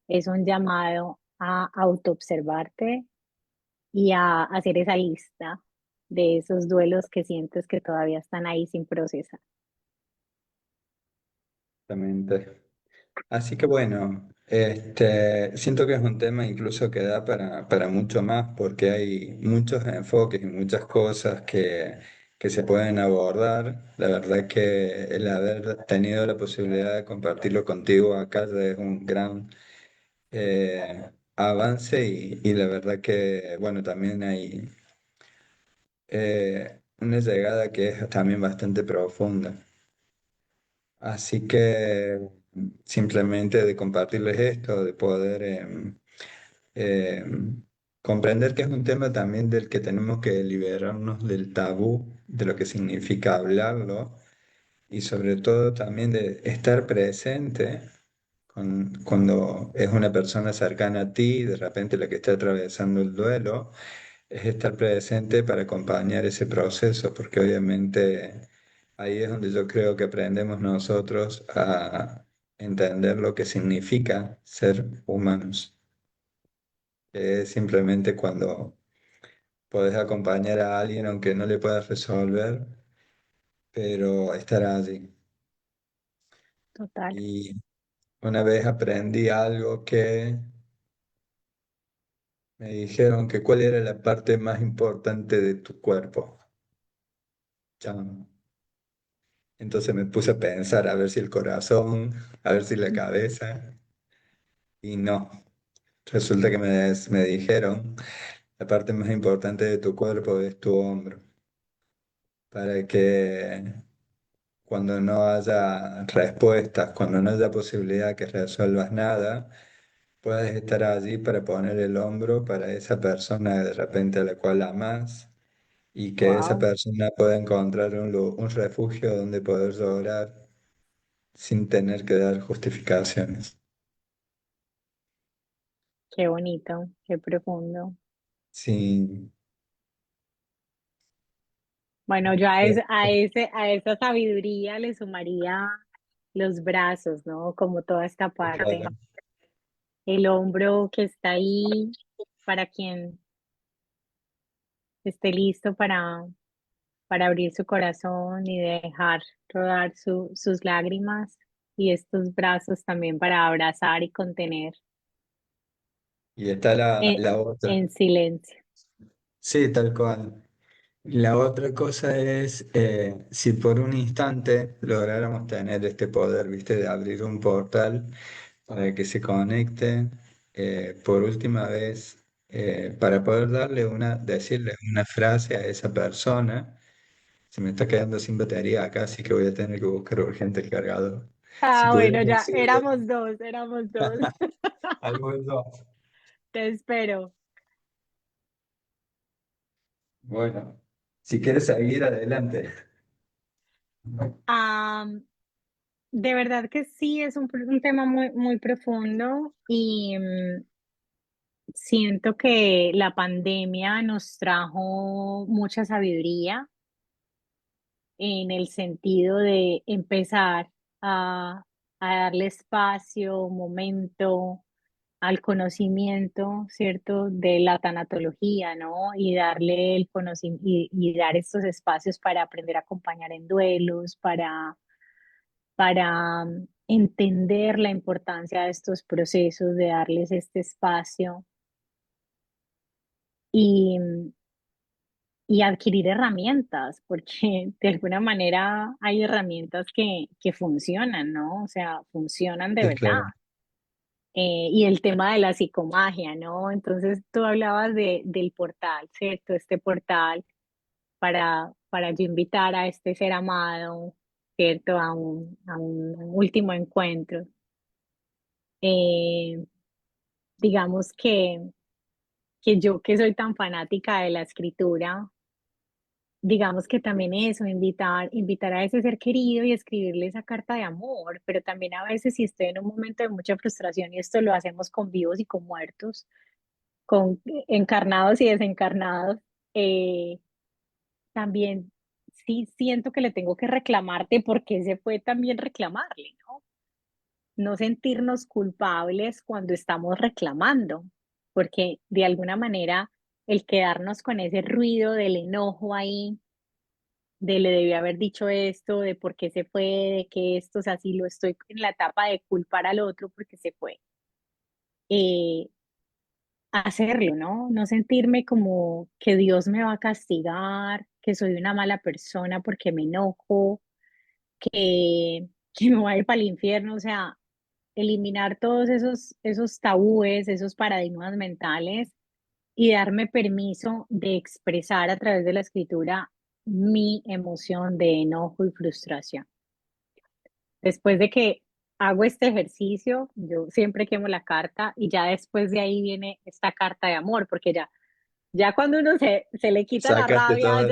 es un llamado a autoobservarte y a hacer esa lista de esos duelos que sientes que todavía están ahí sin procesar. exactamente. Así que bueno, siento que es un tema incluso que da para mucho más porque hay muchos enfoques y muchas cosas que se pueden abordar. La verdad es que el haber tenido la posibilidad de compartirlo contigo acá ya es un gran avance y la verdad que bueno, también hay una llegada que es también bastante profunda. Así que simplemente de compartirles esto, de poder eh, comprender que es un tema también del que tenemos que liberarnos del tabú, de lo que significa hablarlo y sobre todo también de estar presente cuando es una persona cercana a ti, de repente la que está atravesando el duelo es estar presente para acompañar ese proceso, porque obviamente ahí es donde yo creo que aprendemos nosotros a entender lo que significa ser humanos, que es simplemente cuando podés acompañar a alguien aunque no le puedas resolver, pero estar allí. Total, Y una vez aprendí algo que me dijeron que cuál era la parte más importante de tu cuerpo. Chan. Entonces me puse a pensar a ver si el corazón, a ver si la cabeza, y no. Resulta que me dijeron, la parte más importante de tu cuerpo es tu hombro, para que cuando no haya respuestas, cuando no haya posibilidad que resuelvas nada, puedas estar allí para poner el hombro para esa persona de repente a la cual amas y que esa wow, persona pueda encontrar un refugio donde poder llorar sin tener que dar justificaciones. qué bonito, qué profundo. Sí, Bueno, yo eh, a esa sabiduría le sumaría los brazos, ¿no? Como toda esta parte, claro. el hombro que está ahí para quien esté listo para abrir su corazón y dejar rodar sus lágrimas y estos brazos también para abrazar y contener Y está en, la otra. en silencio. Sí, tal cual. La otra cosa es, si por un instante lográramos tener este poder, viste, de abrir un portal para que se conecten por última vez, para poder decirle una frase a esa persona. Se me está quedando sin batería acá, así que voy a tener que buscar urgente el cargador. Si Ah, pudiera bueno, ya decirle éramos dos. algo de eso. Te espero. Bueno, si quieres seguir adelante. Ah, de verdad que sí, es un tema muy, muy profundo y siento que la pandemia nos trajo mucha sabiduría en el sentido de empezar a, a darle espacio, momento al conocimiento, ¿cierto? De la tanatología, ¿no? Y darle el conocimiento y dar estos espacios para aprender a acompañar en duelos, para entender la importancia de estos procesos, de darles este espacio y, y adquirir herramientas, porque de alguna manera hay herramientas que funcionan, ¿no? O sea, funcionan de Sí, verdad. claro. Y el tema de la psicomagia, ¿no? Entonces tú hablabas del portal, ¿cierto? Este portal para yo invitar a este ser amado, ¿cierto? A un último encuentro. Eh, digamos que yo que soy tan fanática de la escritura, digamos que también eso, invitar a ese ser querido y escribirle esa carta de amor, pero también a veces si estoy en un momento de mucha frustración y esto lo hacemos con vivos y con muertos, con encarnados y desencarnados, eh, también sí siento que le tengo que reclamarte porque se puede también reclamarle, ¿no? No sentirnos culpables cuando estamos reclamando, porque de alguna manera el quedarnos con ese ruido del enojo ahí, de le debí haber dicho esto, de por qué se fue, de que esto, o sea, si lo estoy en la etapa de culpar al otro porque se fue. Eh, hacerlo, ¿no? No sentirme como que Dios me va a castigar, que soy una mala persona porque me enojo, que me voy a ir para el infierno, o sea, eliminar todos esos tabúes, esos paradigmas mentales y darme permiso de expresar a través de la escritura mi emoción de enojo y frustración. Después de que hago este ejercicio, yo siempre quemo la carta y ya después de ahí viene esta carta de amor, porque ya cuando uno se le quita la Sacaste rabia, toda la...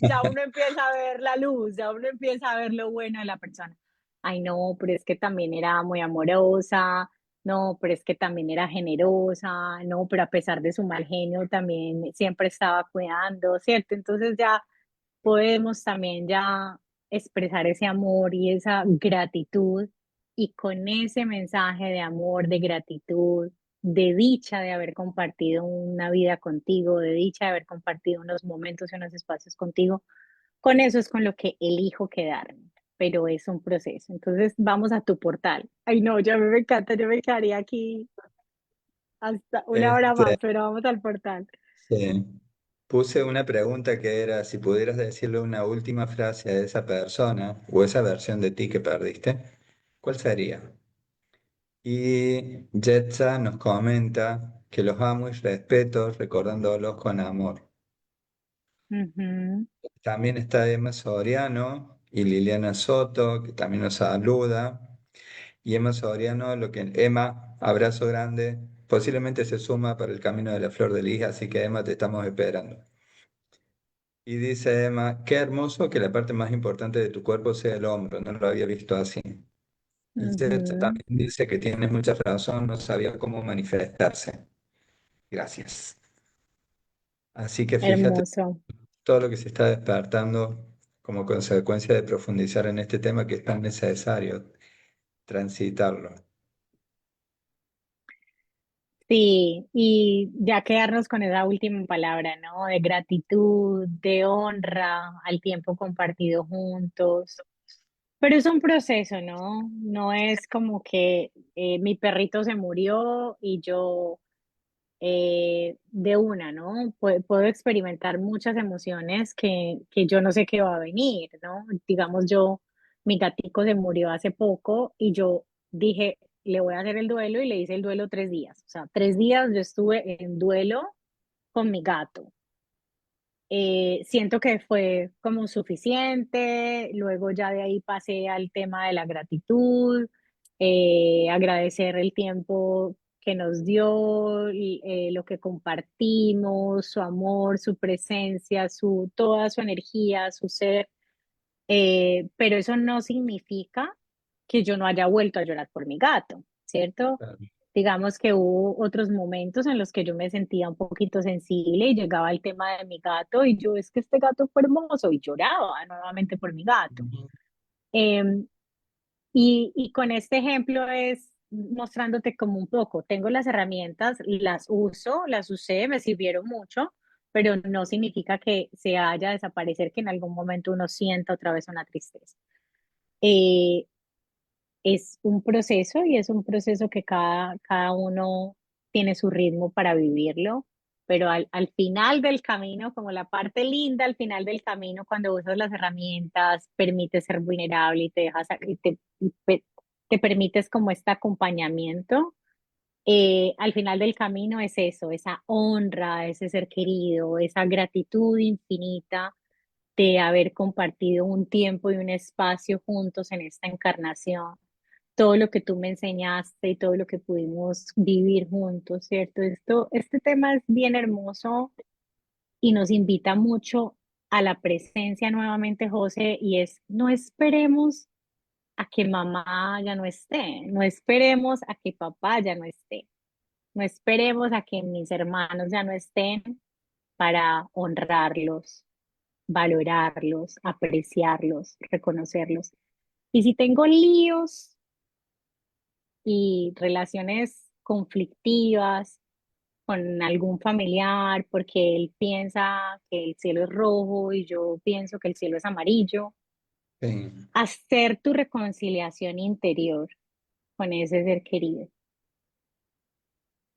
ya uno empieza a ver la luz, ya uno empieza a ver lo bueno de la persona. Ay, no, pero es que también era muy amorosa, no, pero es que también era generosa, no, pero a pesar de su mal genio también siempre estaba cuidando, ¿cierto? Entonces ya podemos también ya expresar ese amor y esa gratitud y con ese mensaje de amor, de gratitud, de dicha de haber compartido una vida contigo, de dicha de haber compartido unos momentos y unos espacios contigo, con eso es con lo que elijo quedarme, pero es un proceso. Entonces vamos a tu portal. Ay, no, ya me encanta, yo me quedaría aquí hasta una hora Este, más, pero vamos al portal. sí. Puse una pregunta que era si pudieras decirle una última frase a esa persona o esa versión de ti que perdiste, ¿cuál sería? Y Jetsa nos comenta que los amo y respeto recordándolos con amor. Ujú, También está Emma Soriano y Liliana Soto, que también nos saluda. Y Emma Soriano, lo que Emma, abrazo grande, posiblemente se suma para el camino de la flor de lis, así que Emma te estamos esperando. Y dice Emma, qué hermoso que la parte más importante de tu cuerpo sea el hombro, no lo había visto así. Y Jetsa ujú. también dice que tienes mucha razón, no sabía cómo manifestarse. Gracias. Así que fíjate Hermoso. todo lo que se está despertando como consecuencia de profundizar en este tema que es tan necesario transitarlo. Sí, y ya quedarnos con esa última palabra, ¿no? De gratitud, de honra al tiempo compartido juntos. Pero es un proceso, ¿no? No es como que mi perrito se murió y yo de una, ¿no? Puedo experimentar muchas emociones que yo no sé qué va a venir, ¿no? Digamos, mi gatico se murió hace poco y yo dije, le voy a hacer el duelo y le hice el duelo 3 días. O sea, 3 días yo estuve en duelo con mi gato. Siento que fue como suficiente, luego ya de ahí pasé al tema de la gratitud, agradecer el tiempo que nos dio, lo que compartimos, su amor, su presencia, toda su energía, su ser. Pero eso no significa que yo no haya vuelto a llorar por mi gato, ¿cierto? Claro. Digamos que hubo otros momentos en los que yo me sentía un poquito sensible y llegaba el tema de mi gato y yo, es que este gato fue hermoso y lloraba nuevamente por mi gato. Ujú. Em, y con este ejemplo es mostrándote como un poco, tengo las herramientas, las uso, las usé, me sirvieron mucho, pero no significa que se haya a desaparecer, que en algún momento uno sienta otra vez una tristeza. Eh, es un proceso y es un proceso que cada uno tiene su ritmo para vivirlo, pero al final del camino, como la parte linda al final del camino, cuando usas las herramientas, permites ser vulnerable y te dejas, te permites como este acompañamiento. Al final del camino es eso, esa honra, ese ser querido, esa gratitud infinita de haber compartido un tiempo y un espacio juntos en esta encarnación, todo lo que tú me enseñaste y todo lo que pudimos vivir juntos, ¿cierto? Este tema es bien hermoso y nos invita mucho a la presencia nuevamente, José, y es, no esperemos a que mamá ya no esté, no esperemos a que papá ya no esté, no esperemos a que mis hermanos ya no estén para honrarlos, valorarlos, apreciarlos, reconocerlos. Y si tengo líos y relaciones conflictivas con algún familiar porque él piensa que el cielo es rojo y yo pienso que el cielo es amarillo, Sí, hacer tu reconciliación interior con ese ser querido,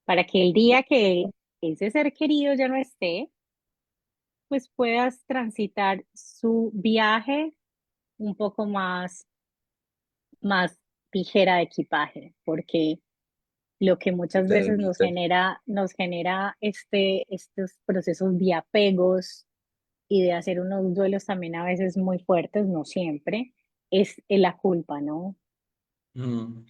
para que el día que ese ser querido ya no esté, pues puedas transitar su viaje un poco más ligera de equipaje, porque lo que muchas veces totalmente. nos genera estos procesos de apegos y de hacer unos duelos también a veces muy fuertes, no siempre, es la culpa, ¿no? Mm.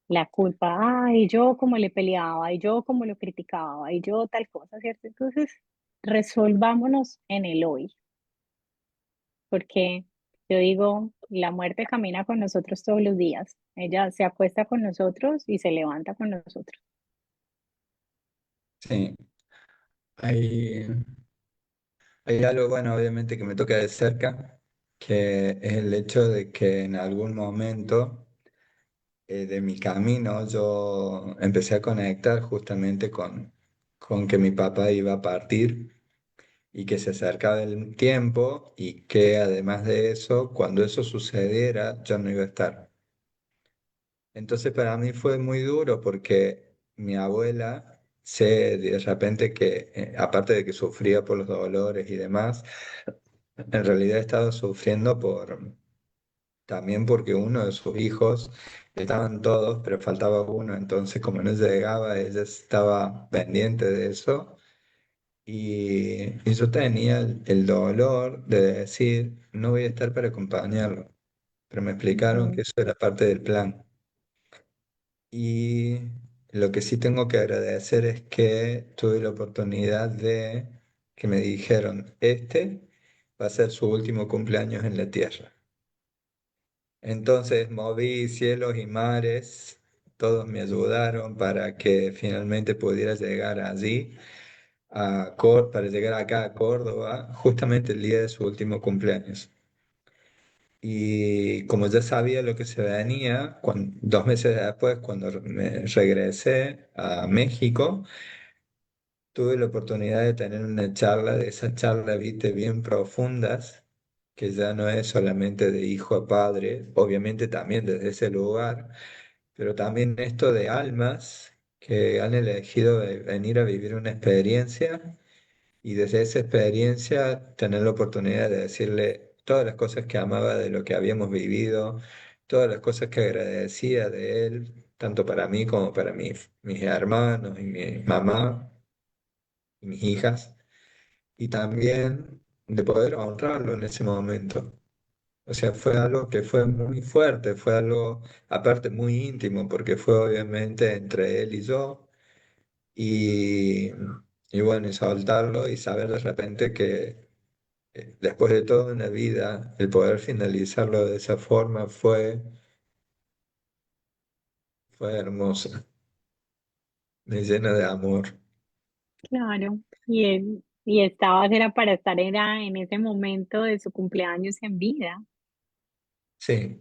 La culpa, ay, yo como le peleaba, y yo como lo criticaba, y yo tal cosa, ¿cierto? Entonces, resolvámonos en el hoy, porque yo digo, la muerte camina con nosotros todos los días. Ella se acuesta con nosotros y se levanta con nosotros. Sí, hay, hay algo, bueno, obviamente que me toca de cerca, que es el hecho de que en algún momento de mi camino yo empecé a conectar justamente con que mi papá iba a partir y que se acercaba el tiempo y que además de eso, cuando eso sucediera, yo no iba a estar. Entonces para mí fue muy duro porque mi abuela, sé de repente que, aparte de que sufría por los dolores y demás, en realidad estaba sufriendo también porque uno de sus hijos, estaban todos, pero faltaba uno, entonces como no llegaba, ella estaba pendiente de eso y yo tenía el dolor de decir, no voy a estar para acompañarlo, pero me explicaron que Ujú, eso era parte del plan. Y lo que sí tengo que agradecer es que tuve la oportunidad de que me dijeron, este va a ser su último cumpleaños en la tierra. Entonces moví cielos y mares, todos me ayudaron para que finalmente pudiera llegar allí, para llegar acá a Córdoba, justamente el día de su último cumpleaños. Y como ya sabía lo que se venía, 2 meses después, cuando me regresé a México, tuve la oportunidad de tener una charla, de esas charlas, viste, bien profundas, que ya no es solamente de hijo a padre, obviamente también desde ese lugar, pero también esto de almas que han elegido venir a vivir una experiencia y desde esa experiencia tener la oportunidad de decirle todas las cosas que amaba de lo que habíamos vivido, todas las cosas que agradecía de él, tanto para mí como para mis hermanos y mi mamá y mis hijas, y también de poder honrarlo en ese momento. O sea, fue algo que fue muy fuerte, fue algo aparte muy íntimo, porque fue obviamente entre él y yo. y, y bueno, y soltarlo y saber de repente que después de toda una vida, el poder finalizarlo de esa forma fue hermoso, me llena de amor. Claro, y estabas era para estar era en ese momento de su cumpleaños en vida. Sí,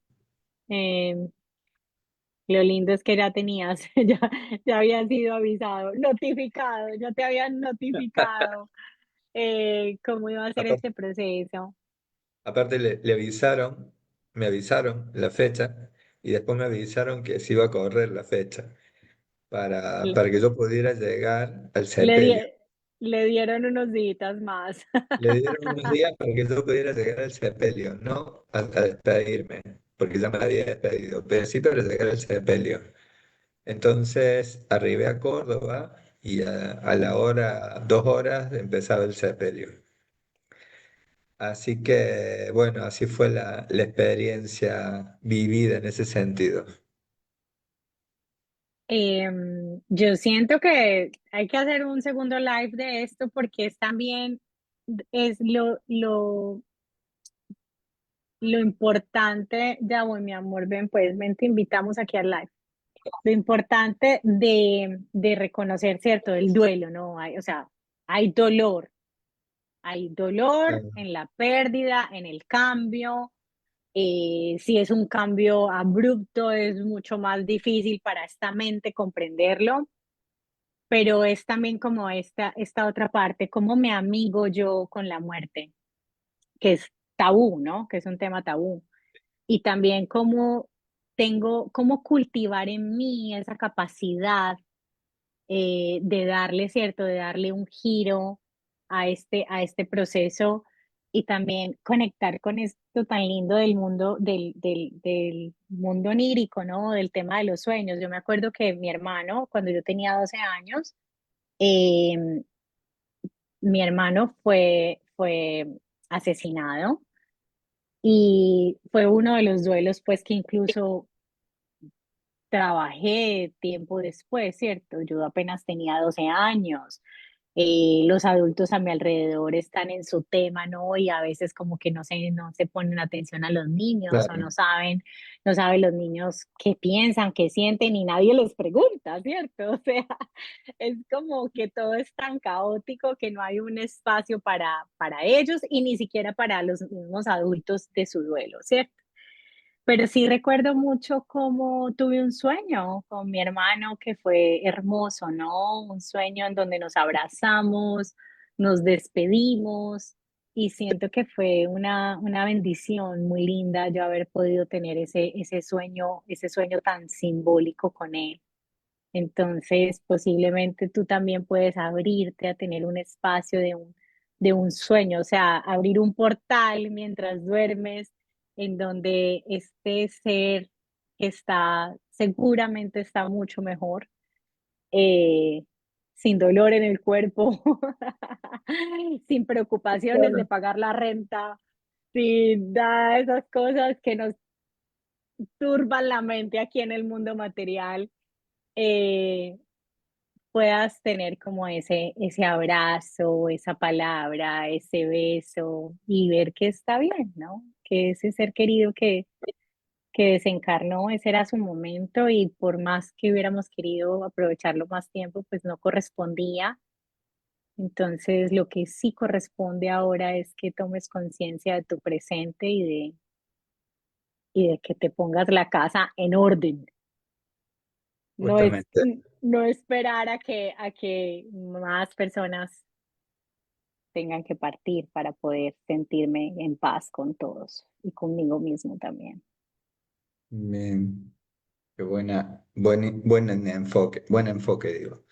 Eh, lo lindo es que ya tenías, ya habías sido avisado, notificado, ya te habían notificado cómo iba a ser aparte, este proceso. aparte le avisaron, me avisaron la fecha y después me avisaron que se iba a correr la fecha Le, para que yo pudiera llegar al le, sepelio. die- le dieron unos días más. Le dieron unos días para que yo pudiera llegar al sepelio, no a despedirme, porque ya me había despedido, pero sí para llegar al sepelio. Entonces arribé a Córdoba y a la hora, 2 horas, empezaba el sepelio. Así que, bueno, así fue la experiencia vivida en ese sentido. Yo siento que hay que hacer un segundo live de esto porque es también, es lo importante, ya voy, mi amor, ven, pues, ven, te invitamos aquí al live. Lo importante de reconocer, ¿cierto? El duelo, ¿no? O sea, hay dolor Claro, en la pérdida, en el cambio. Si es un cambio abrupto, es mucho más difícil para esta mente comprenderlo, pero es también como esta otra parte, cómo me amigo yo con la muerte, que es tabú, ¿no? Que es un tema tabú. Y también cómo cultivar en mí esa capacidad de darle, ¿cierto? De darle un giro a este proceso y también conectar con esto tan lindo del mundo, del mundo onírico, ¿no? Del tema de los sueños. Yo me acuerdo que mi hermano, cuando yo tenía 12 años, eh, mi hermano fue asesinado y fue uno de los duelos, pues, que incluso trabajé tiempo después, ¿cierto? Yo apenas tenía 12 años. Los adultos a mi alrededor están en su tema, ¿no? Y a veces como que no se ponen atención a los niños o claro, no saben los niños qué piensan, qué sienten y nadie les pregunta, ¿cierto? O sea, es como que todo es tan caótico que no hay un espacio para ellos y ni siquiera para los mismos adultos de su duelo, ¿cierto? Pero sí recuerdo mucho cómo tuve un sueño con mi hermano que fue hermoso, ¿no? Un sueño en donde nos abrazamos, nos despedimos y siento que fue una bendición muy linda yo haber podido tener ese sueño tan simbólico con él. Entonces, posiblemente tú también puedes abrirte a tener un espacio de un sueño, o sea, abrir un portal mientras duermes, en donde este ser que está, seguramente está mucho mejor, eh, sin dolor en el cuerpo, sin preocupaciones de claro. pagar la renta, sin nada de esas cosas que nos turban la mente aquí en el mundo material. eh, Puedas tener como ese abrazo, esa palabra, ese beso y ver que está bien, ¿no? Que ese ser querido que desencarnó, ese era su momento y por más que hubiéramos querido aprovecharlo más tiempo, pues no correspondía. Entonces, lo que sí corresponde ahora es que tomes conciencia de tu presente y de que te pongas la casa en orden. No es, Justamente. no esperar a que más personas tengan que partir para poder sentirme en paz con todos y conmigo mismo también. Bien, qué buen enfoque, digo.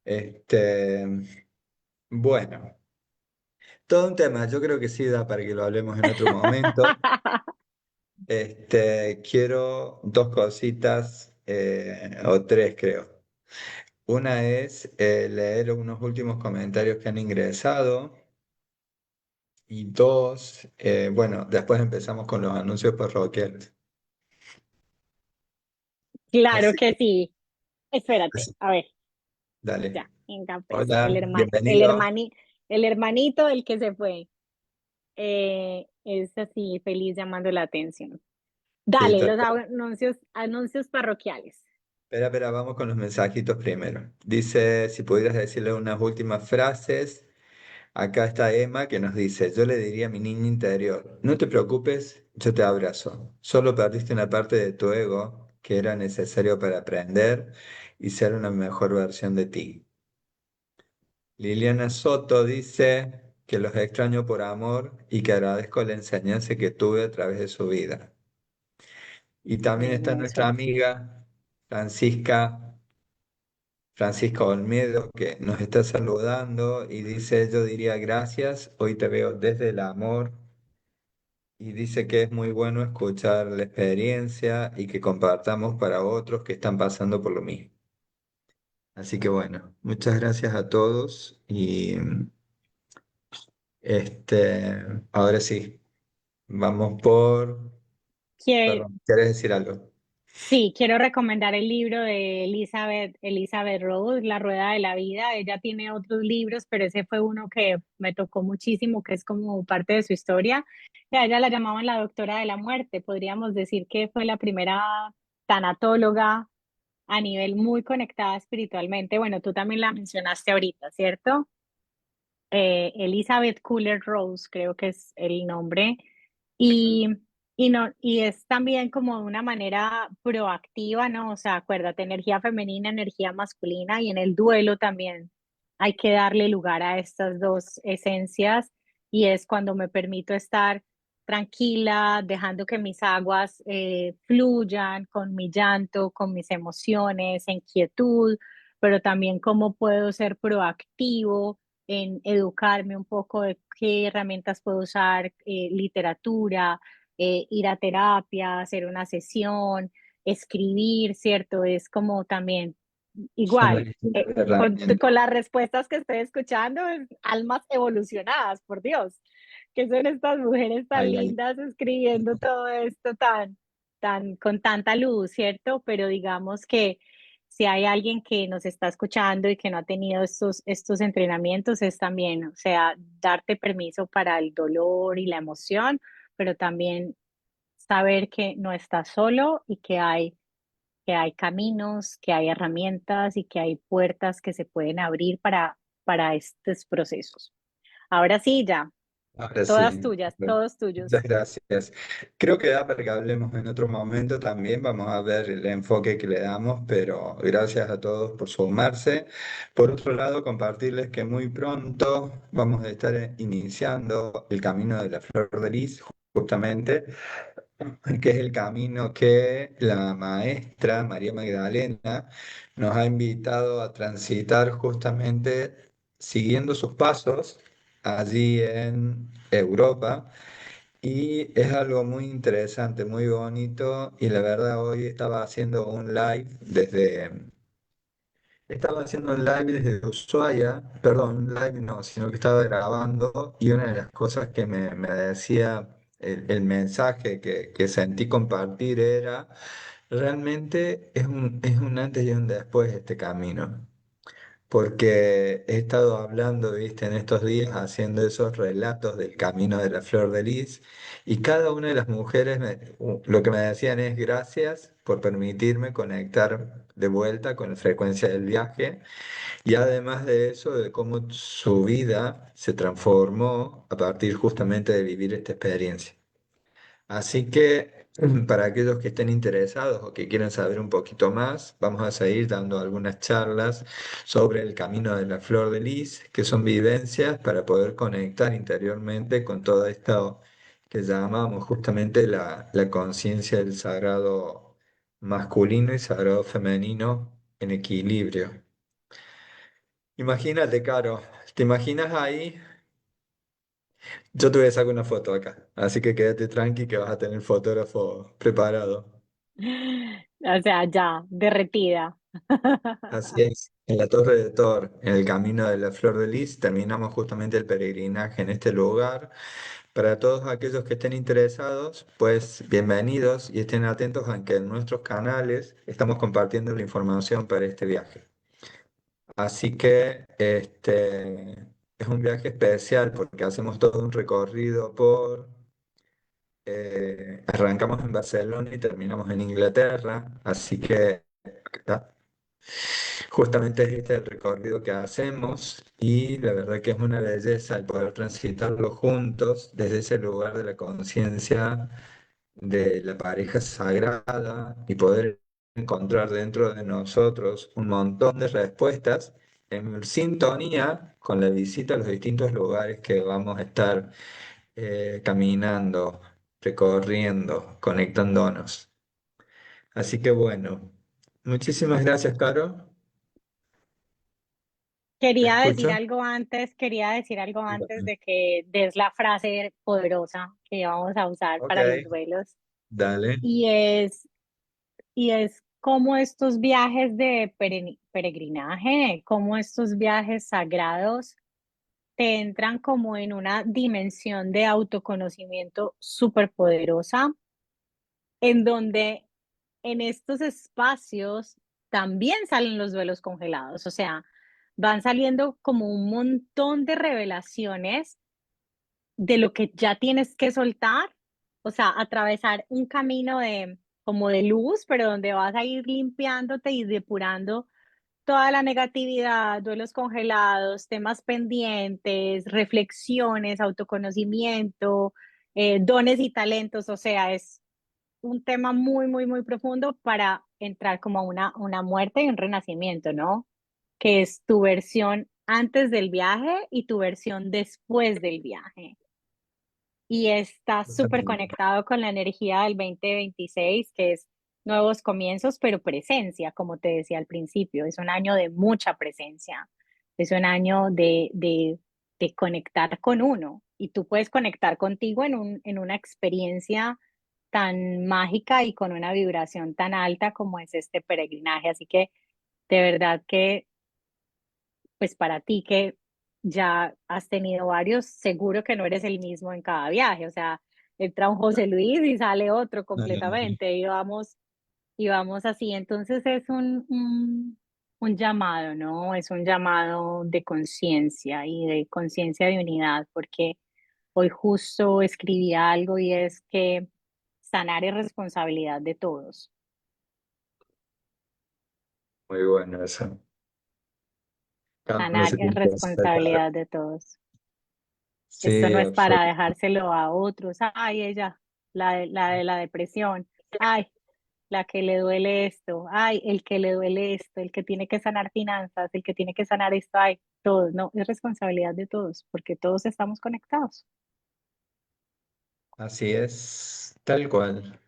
Este, bueno, todo un tema, yo creo que sí da para que lo hablemos en otro momento. Quiero dos cositas, o tres creo. Una es leer unos últimos comentarios que han ingresado. Y dos, bueno, después empezamos con los anuncios parroquiales. Claro Así, que sí. Espérate, así- a ver. Dale. Ya, venga, pues, Hola, el bienvenido. hermani, el hermanito del que se fue, es así, feliz llamando la atención. Sí, Dale, tal los cual. anuncios parroquiales. Espera, espera, vamos con los mensajitos primero. Dice, si pudieras decirle unas últimas frases. Acá está Emma que nos dice, yo le diría a mi niña interior, no te preocupes, yo te abrazo. Solo perdiste una parte de tu ego que era necesario para aprender y ser una mejor versión de ti. Liliana Soto dice que los extraño por amor y que agradezco la enseñanza que tuve a través de su vida. Y también está nuestra Hermoso. amiga Francisca, Francisca Olmedo, que nos está saludando y dice, yo diría gracias, hoy te veo desde el amor. Y dice que es muy bueno escuchar la experiencia y que compartamos para otros que están pasando por lo mismo. Así que bueno, muchas gracias a todos y ahora sí, vamos por... Que, Perdón, ¿quieres decir algo? sí, quiero recomendar el libro de Elizabeth Rose, La Rueda de la Vida. Ella tiene otros libros, pero ese fue uno que me tocó muchísimo, que es como parte de su historia. Y a ella la llamaban la doctora de la muerte. Podríamos decir que fue la primera tanatóloga a nivel muy conectada espiritualmente. Bueno, tú también la mencionaste ahorita, ¿cierto? Elizabeth Cooler Rose, creo que es el nombre. Ujú. Y, y, no, y es también como de una manera proactiva, ¿no? O sea, acuérdate, energía femenina, energía masculina, y en el duelo también hay que darle lugar a estas dos esencias, y es cuando me permito estar tranquila, dejando que mis aguas fluyan con mi llanto, con mis emociones, en quietud, pero también cómo puedo ser proactivo en educarme un poco de qué herramientas puedo usar, literatura, ir a terapia, hacer una sesión, escribir, ¿cierto? Es como también Son igual, buenísimas herramientas. con las respuestas que estoy escuchando, almas evolucionadas, por Dios, que son estas mujeres tan Ay, ay. lindas escribiendo todo esto con tanta luz, ¿cierto? Pero digamos que si hay alguien que nos está escuchando y que no ha tenido estos entrenamientos, es también, o sea, darte permiso para el dolor y la emoción, pero también saber que no estás solo y que hay caminos, que hay herramientas y que hay puertas que se pueden abrir para estos procesos. Ahora sí, ya, Ahora todas sí. tuyas, Bueno, todos muchas tuyos. gracias. Creo que da para que hablemos en otro momento también. Vamos a ver el enfoque que le damos, pero gracias a todos por sumarse. Por otro lado, compartirles que muy pronto vamos a estar iniciando el camino de la Flor de Lis, justamente, que es el camino que la maestra María Magdalena nos ha invitado a transitar justamente siguiendo sus pasos allí en Europa. Y es algo muy interesante, muy bonito. Y la verdad, hoy estaba haciendo un live desde Ushuaia, perdón, live no, sino que estaba grabando. Y una de las cosas que me decía el mensaje que sentí compartir era, realmente es un antes y un después este camino porque he estado hablando, viste, en estos días, haciendo esos relatos del camino de la flor de lis, y cada una de las mujeres lo que me decían es gracias por permitirme conectar de vuelta con la frecuencia del viaje, y además de eso, de cómo su vida se transformó a partir justamente de vivir esta experiencia. Así que para aquellos que estén interesados o que quieran saber un poquito más, vamos a seguir dando algunas charlas sobre el camino de la flor de lis, que son vivencias para poder conectar interiormente con todo esto que llamamos justamente la conciencia del sagrado masculino y sagrado femenino en equilibrio. Imagínate, Caro, ¿te imaginas ahí? Yo te voy a sacar una foto acá, así que quédate tranqui que vas a tener fotógrafo preparado. O sea, ya, derretida. Así es. En la Torre de Thor, en el camino de la Flor de Lis, terminamos justamente el peregrinaje en este lugar. Para todos aquellos que estén interesados, pues bienvenidos y estén atentos a que en nuestros canales estamos compartiendo la información para este viaje. Así que es un viaje especial porque hacemos todo un recorrido arrancamos en Barcelona y terminamos en Inglaterra, así que ta, justamente es este el recorrido que hacemos y la verdad que es una belleza el poder transitarlo juntos desde ese lugar de la conciencia de la pareja sagrada y poder encontrar dentro de nosotros un montón de respuestas en sintonía con la visita a los distintos lugares que vamos a estar caminando, recorriendo, conectándonos. Así que bueno, muchísimas gracias, Caro. ¿Me escucho? Quería decir algo antes de que des la frase poderosa que vamos a usar Ok, para los duelos. dale. Y es, y es cómo estos viajes de peregrinaje, cómo estos viajes sagrados te entran como en una dimensión de autoconocimiento súper poderosa, en donde en estos espacios también salen los duelos congelados, o sea, van saliendo como un montón de revelaciones de lo que ya tienes que soltar, o sea, atravesar un camino de como de luz, pero donde vas a ir limpiándote y depurando toda la negatividad, duelos congelados, temas pendientes, reflexiones, autoconocimiento, dones y talentos, o sea, es un tema muy, muy, muy profundo para entrar como a una muerte y un renacimiento, ¿no? Que es tu versión antes del viaje y tu versión después del viaje. Y está súper conectado con la energía del 2026, que es nuevos comienzos, pero presencia, como te decía al principio, es un año de mucha presencia, es un año de conectar con uno y tú puedes conectar contigo en una experiencia tan mágica y con una vibración tan alta como es este peregrinaje. Así que de verdad que pues para ti que ya has tenido varios, seguro que no eres el mismo en cada viaje, o sea, entra un José Luis y sale otro No, no, no. completamente y vamos así, entonces es un llamado, ¿no? Es un llamado de conciencia de unidad, porque hoy justo escribí algo y es que sanar es responsabilidad de todos, Muy bueno eso. Me sanar hace es Caro. responsabilidad de todos. Esto no Sí, es para absolutamente. dejárselo a otros. Ay, ella, la de la depresión. Ay, la que le duele esto. Ay, el que le duele esto, el que tiene que sanar finanzas, el que tiene que sanar esto. Ay, todos. No, es responsabilidad de todos, porque todos estamos conectados. Así es, tal cual.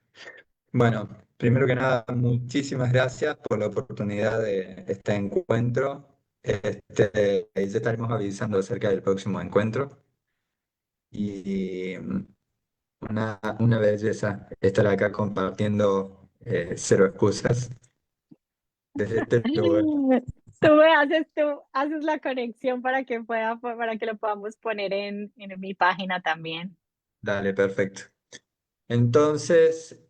Bueno, primero que nada, muchísimas gracias por la oportunidad de este encuentro. Ya estaremos avisando acerca del próximo encuentro y una belleza estar acá compartiendo cero excusas desde este lugar. Tú haces la conexión para que para que lo podamos poner en mi página también. Dale, perfecto. Entonces,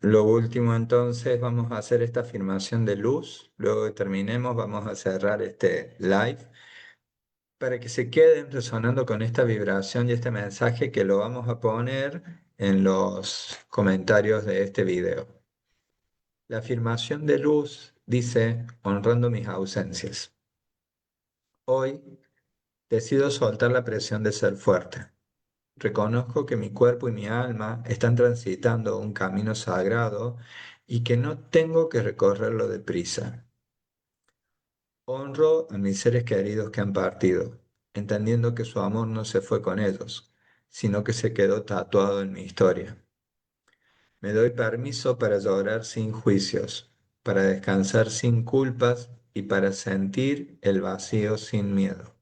lo último entonces, vamos a hacer esta afirmación de luz. Luego que terminemos, vamos a cerrar este live para que se queden resonando con esta vibración y este mensaje que lo vamos a poner en los comentarios de este video. La afirmación de luz dice, honrando mis ausencias. Hoy decido soltar la presión de ser fuerte. Reconozco que mi cuerpo y mi alma están transitando un camino sagrado y que no tengo que recorrerlo deprisa. Honro a mis seres queridos que han partido, entendiendo que su amor no se fue con ellos, sino que se quedó tatuado en mi historia. Me doy permiso para llorar sin juicios, para descansar sin culpas y para sentir el vacío sin miedo.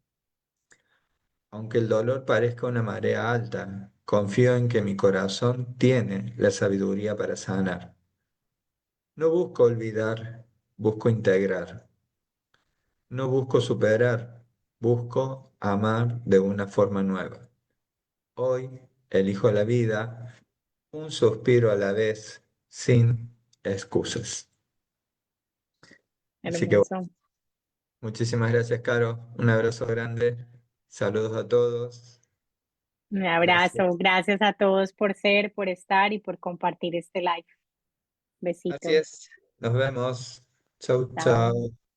Aunque el dolor parezca una marea alta, confío en que mi corazón tiene la sabiduría para sanar. No busco olvidar, busco integrar. No busco superar, busco amar de una forma nueva. Hoy elijo la vida, un suspiro a la vez, sin excusas. Así que Hermoso. Muchísimas gracias, Caro. Un abrazo grande. Saludos a todos. Un abrazo. Gracias. Gracias a todos por ser, por estar y por compartir este live. Así Besito. es. Nos vemos. Chau, Chao. chau.